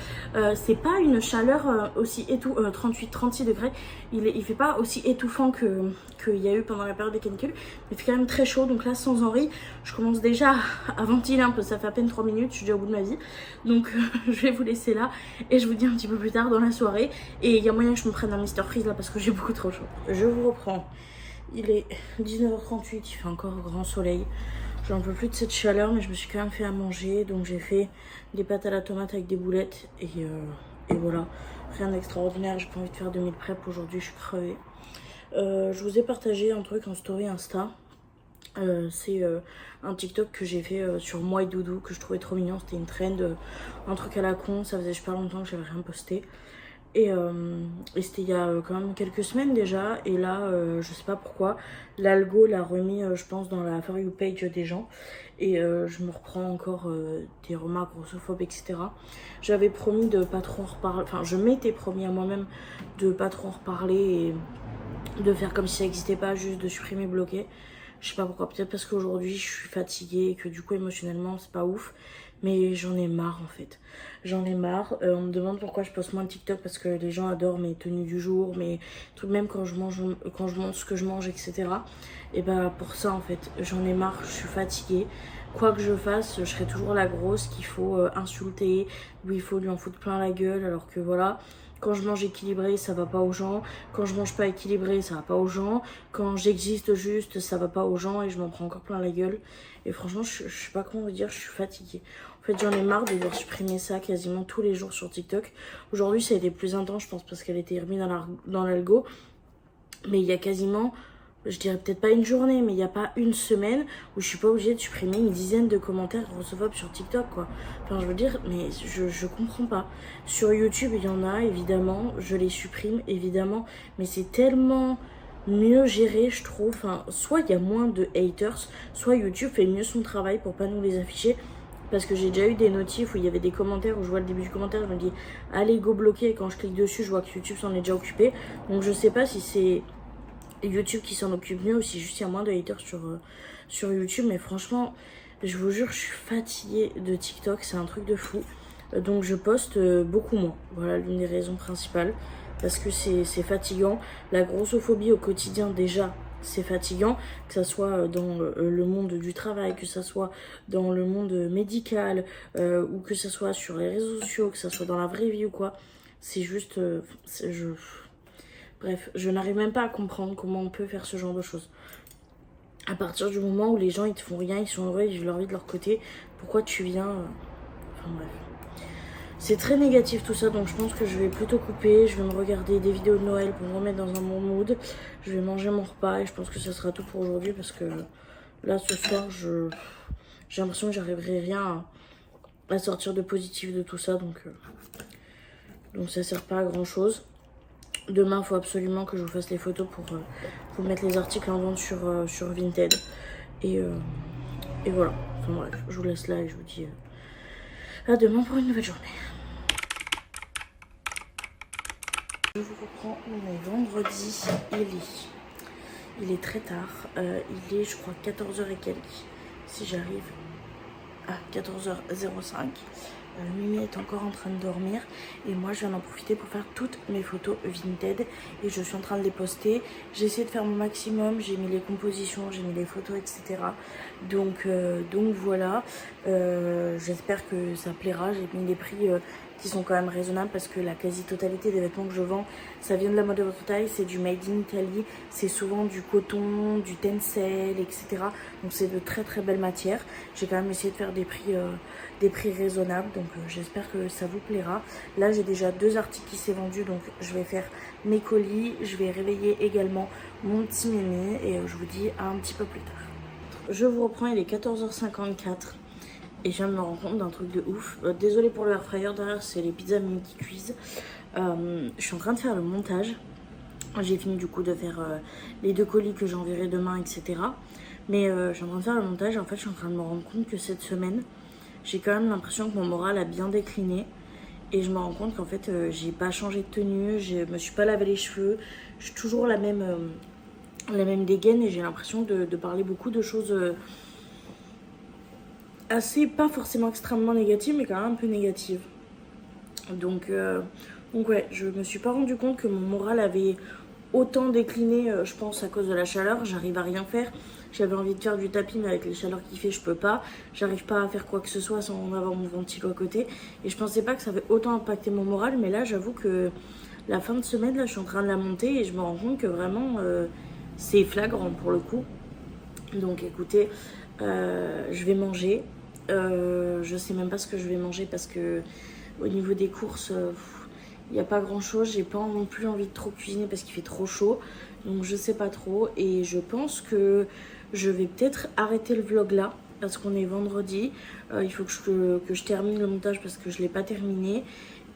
C'est pas une chaleur aussi étouffante, 38-36 degrés. Il fait pas aussi étouffant qu'il y a eu pendant la période des canicules. Mais il fait quand même très chaud. Donc là, sans Henri, je commence déjà à ventiler un peu. Ça fait à peine 3 minutes, je suis déjà au bout de ma vie. Donc je vais vous laisser là. Et je vous dis un petit peu plus tard dans la soirée. Et il y a moyen que je me prenne un Mr Freeze là parce que j'ai beaucoup trop chaud. Je vous reprends. Il est 19h38, il fait encore grand soleil. J'en peux plus de cette chaleur, mais je me suis quand même fait à manger. Donc j'ai fait des pâtes à la tomate avec des boulettes. Et voilà, rien d'extraordinaire. J'ai pas envie de faire de meal prep aujourd'hui, je suis crevée. Je vous ai partagé un truc en story Insta. C'est un TikTok que j'ai fait sur moi et Doudou, que je trouvais trop mignon. C'était une trend, un truc à la con. Ça faisait super longtemps que j'avais rien posté. Et c'était il y a quand même quelques semaines déjà. Et là, je sais pas pourquoi, l'algo l'a remis, je pense, dans la For You page des gens. Et je me reprends encore des remarques grossophobes, etc. J'avais promis de pas trop en reparler. Enfin, je m'étais promis à moi-même de pas trop en reparler et de faire comme si ça n'existait pas, juste de supprimer, bloquer. Je sais pas pourquoi, peut-être parce qu'aujourd'hui je suis fatiguée et que du coup émotionnellement c'est pas ouf. Mais j'en ai marre en fait. J'en ai marre. On me demande pourquoi je poste moins de TikTok parce que les gens adorent mes tenues du jour, mes trucs, même quand je montre ce que je mange, etc. Et bah pour ça en fait, j'en ai marre, je suis fatiguée. Quoi que je fasse, je serai toujours la grosse qu'il faut insulter, où il faut lui en foutre plein la gueule, alors que voilà. Quand je mange équilibré, ça va pas aux gens. Quand je mange pas équilibré, ça va pas aux gens. Quand j'existe juste, ça va pas aux gens et je m'en prends encore plein la gueule. Et franchement, je sais pas comment vous dire, je suis fatiguée. En fait, j'en ai marre de devoir supprimer ça quasiment tous les jours sur TikTok. Aujourd'hui, ça a été plus intense, je pense, parce qu'elle était remise dans l'algo. Mais il y a quasiment, je dirais peut-être pas une journée, mais il n'y a pas une semaine où je suis pas obligée de supprimer une dizaine de commentaires recevables sur TikTok, quoi. Enfin, je veux dire, mais je comprends pas. Sur YouTube, il y en a, évidemment, je les supprime, évidemment, mais c'est tellement mieux géré, je trouve. Enfin, soit il y a moins de haters, soit YouTube fait mieux son travail pour pas nous les afficher. Parce que j'ai déjà eu des notifs où il y avait des commentaires où je vois le début du commentaire, je me dis allez go bloquer, et quand je clique dessus je vois que YouTube s'en est déjà occupé. Donc je sais pas si c'est YouTube qui s'en occupe mieux ou si juste il y a moins de haters sur YouTube. Mais franchement, je vous jure, je suis fatiguée de TikTok, c'est un truc de fou. Donc je poste beaucoup moins, voilà l'une des raisons principales. Parce que c'est fatigant, la grossophobie au quotidien déjà c'est fatigant, que ça soit dans le monde du travail, que ça soit dans le monde médical, ou que ça soit sur les réseaux sociaux, que ça soit dans la vraie vie ou quoi. C'est juste... Bref, je n'arrive même pas à comprendre comment on peut faire ce genre de choses. À partir du moment où les gens ils te font rien, ils sont heureux, ils vivent leur vie de leur côté, pourquoi tu viens... Enfin bref. C'est très négatif tout ça, donc je pense que je vais plutôt couper. Je vais me regarder des vidéos de Noël pour me remettre dans un bon mood. Je vais manger mon repas et je pense que ça sera tout pour aujourd'hui parce que là ce soir j'ai l'impression que j'arriverai rien à sortir de positif de tout ça, donc ça sert pas à grand chose. Demain il faut absolument que je vous fasse les photos pour mettre les articles en vente sur Vinted et voilà. Enfin bref, je vous laisse là et je vous dis à demain pour une nouvelle journée. Je vous reprends, on est vendredi, il est très tard, il est je crois 14h et quelques, si j'arrive à 14h05. Mimi est encore en train de dormir et moi je viens d'en profiter pour faire toutes mes photos Vinted et je suis en train de les poster. J'ai essayé de faire mon maximum, j'ai mis les compositions, j'ai mis les photos, etc. Donc voilà, j'espère que ça plaira. J'ai mis des prix qui sont quand même raisonnables parce que la quasi-totalité des vêtements que je vends, ça vient de la mode de votre taille, c'est du made in Italy, c'est souvent du coton, du tencel, etc. Donc c'est de très très belles matières. J'ai quand même essayé de faire des prix raisonnables, donc j'espère que ça vous plaira. Là j'ai déjà 2 articles qui s'est vendu, donc je vais faire mes colis, je vais réveiller également mon petit Mimi et je vous dis à un petit peu plus tard. Je vous reprends, il est 14h54 et je viens de me rendre compte d'un truc de ouf. Désolée pour le air fryer, derrière c'est les pizzas Mimi qui cuisent. Je suis en train de faire le montage. J'ai fini du coup de faire les 2 colis que j'enverrai demain, etc. Mais je suis en train de faire le montage et en fait je suis en train de me rendre compte que cette semaine, j'ai quand même l'impression que mon moral a bien décliné. Et je me rends compte qu'en fait, j'ai pas changé de tenue, je me suis pas lavé les cheveux. Je suis toujours la même dégaine et j'ai l'impression de parler beaucoup de choses assez, pas forcément extrêmement négatives, mais quand même un peu négatives. Donc ouais, je me suis pas rendu compte que mon moral avait autant décliné, je pense, à cause de la chaleur. J'arrive à rien faire. J'avais envie de faire du tapis, mais avec les chaleurs qu'il fait, je peux pas. J'arrive pas à faire quoi que ce soit sans avoir mon ventilo à côté. Et je pensais pas que ça avait autant impacté mon moral, mais là, j'avoue que la fin de semaine, là, je suis en train de la monter et je me rends compte que vraiment, c'est flagrant pour le coup. Donc écoutez, je vais manger. Je sais même pas ce que je vais manger parce que au niveau des courses, il n'y a pas grand chose. J'ai pas non plus envie de trop cuisiner parce qu'il fait trop chaud. Donc je sais pas trop. Et je pense que je vais peut-être arrêter le vlog là parce qu'on est vendredi. Il faut que je termine le montage parce que je l'ai pas terminé.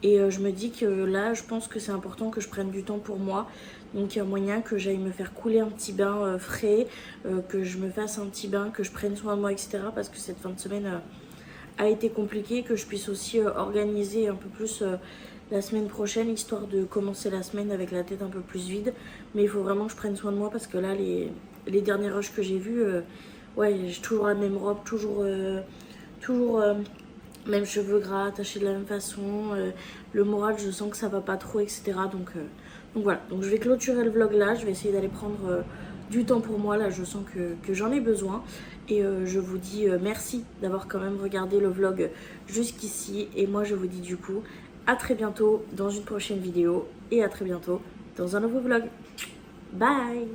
Et je me dis que là, je pense que c'est important que je prenne du temps pour moi. Donc il y a moyen que j'aille me faire couler un petit bain frais, que je me fasse un petit bain, que je prenne soin de moi, etc. Parce que cette fin de semaine a été compliquée, que je puisse aussi organiser un peu plus la semaine prochaine, histoire de commencer la semaine avec la tête un peu plus vide. Mais il faut vraiment que je prenne soin de moi parce que là, les derniers rushs que j'ai vus, ouais, j'ai toujours la même robe, toujours même cheveux gras, attachés de la même façon. Le moral, je sens que ça va pas trop, etc. Donc voilà, donc je vais clôturer le vlog là. Je vais essayer d'aller prendre du temps pour moi. Là, je sens que j'en ai besoin. Et je vous dis merci d'avoir quand même regardé le vlog jusqu'ici. Et moi, je vous dis du coup à très bientôt dans une prochaine vidéo. Et à très bientôt dans un nouveau vlog. Bye!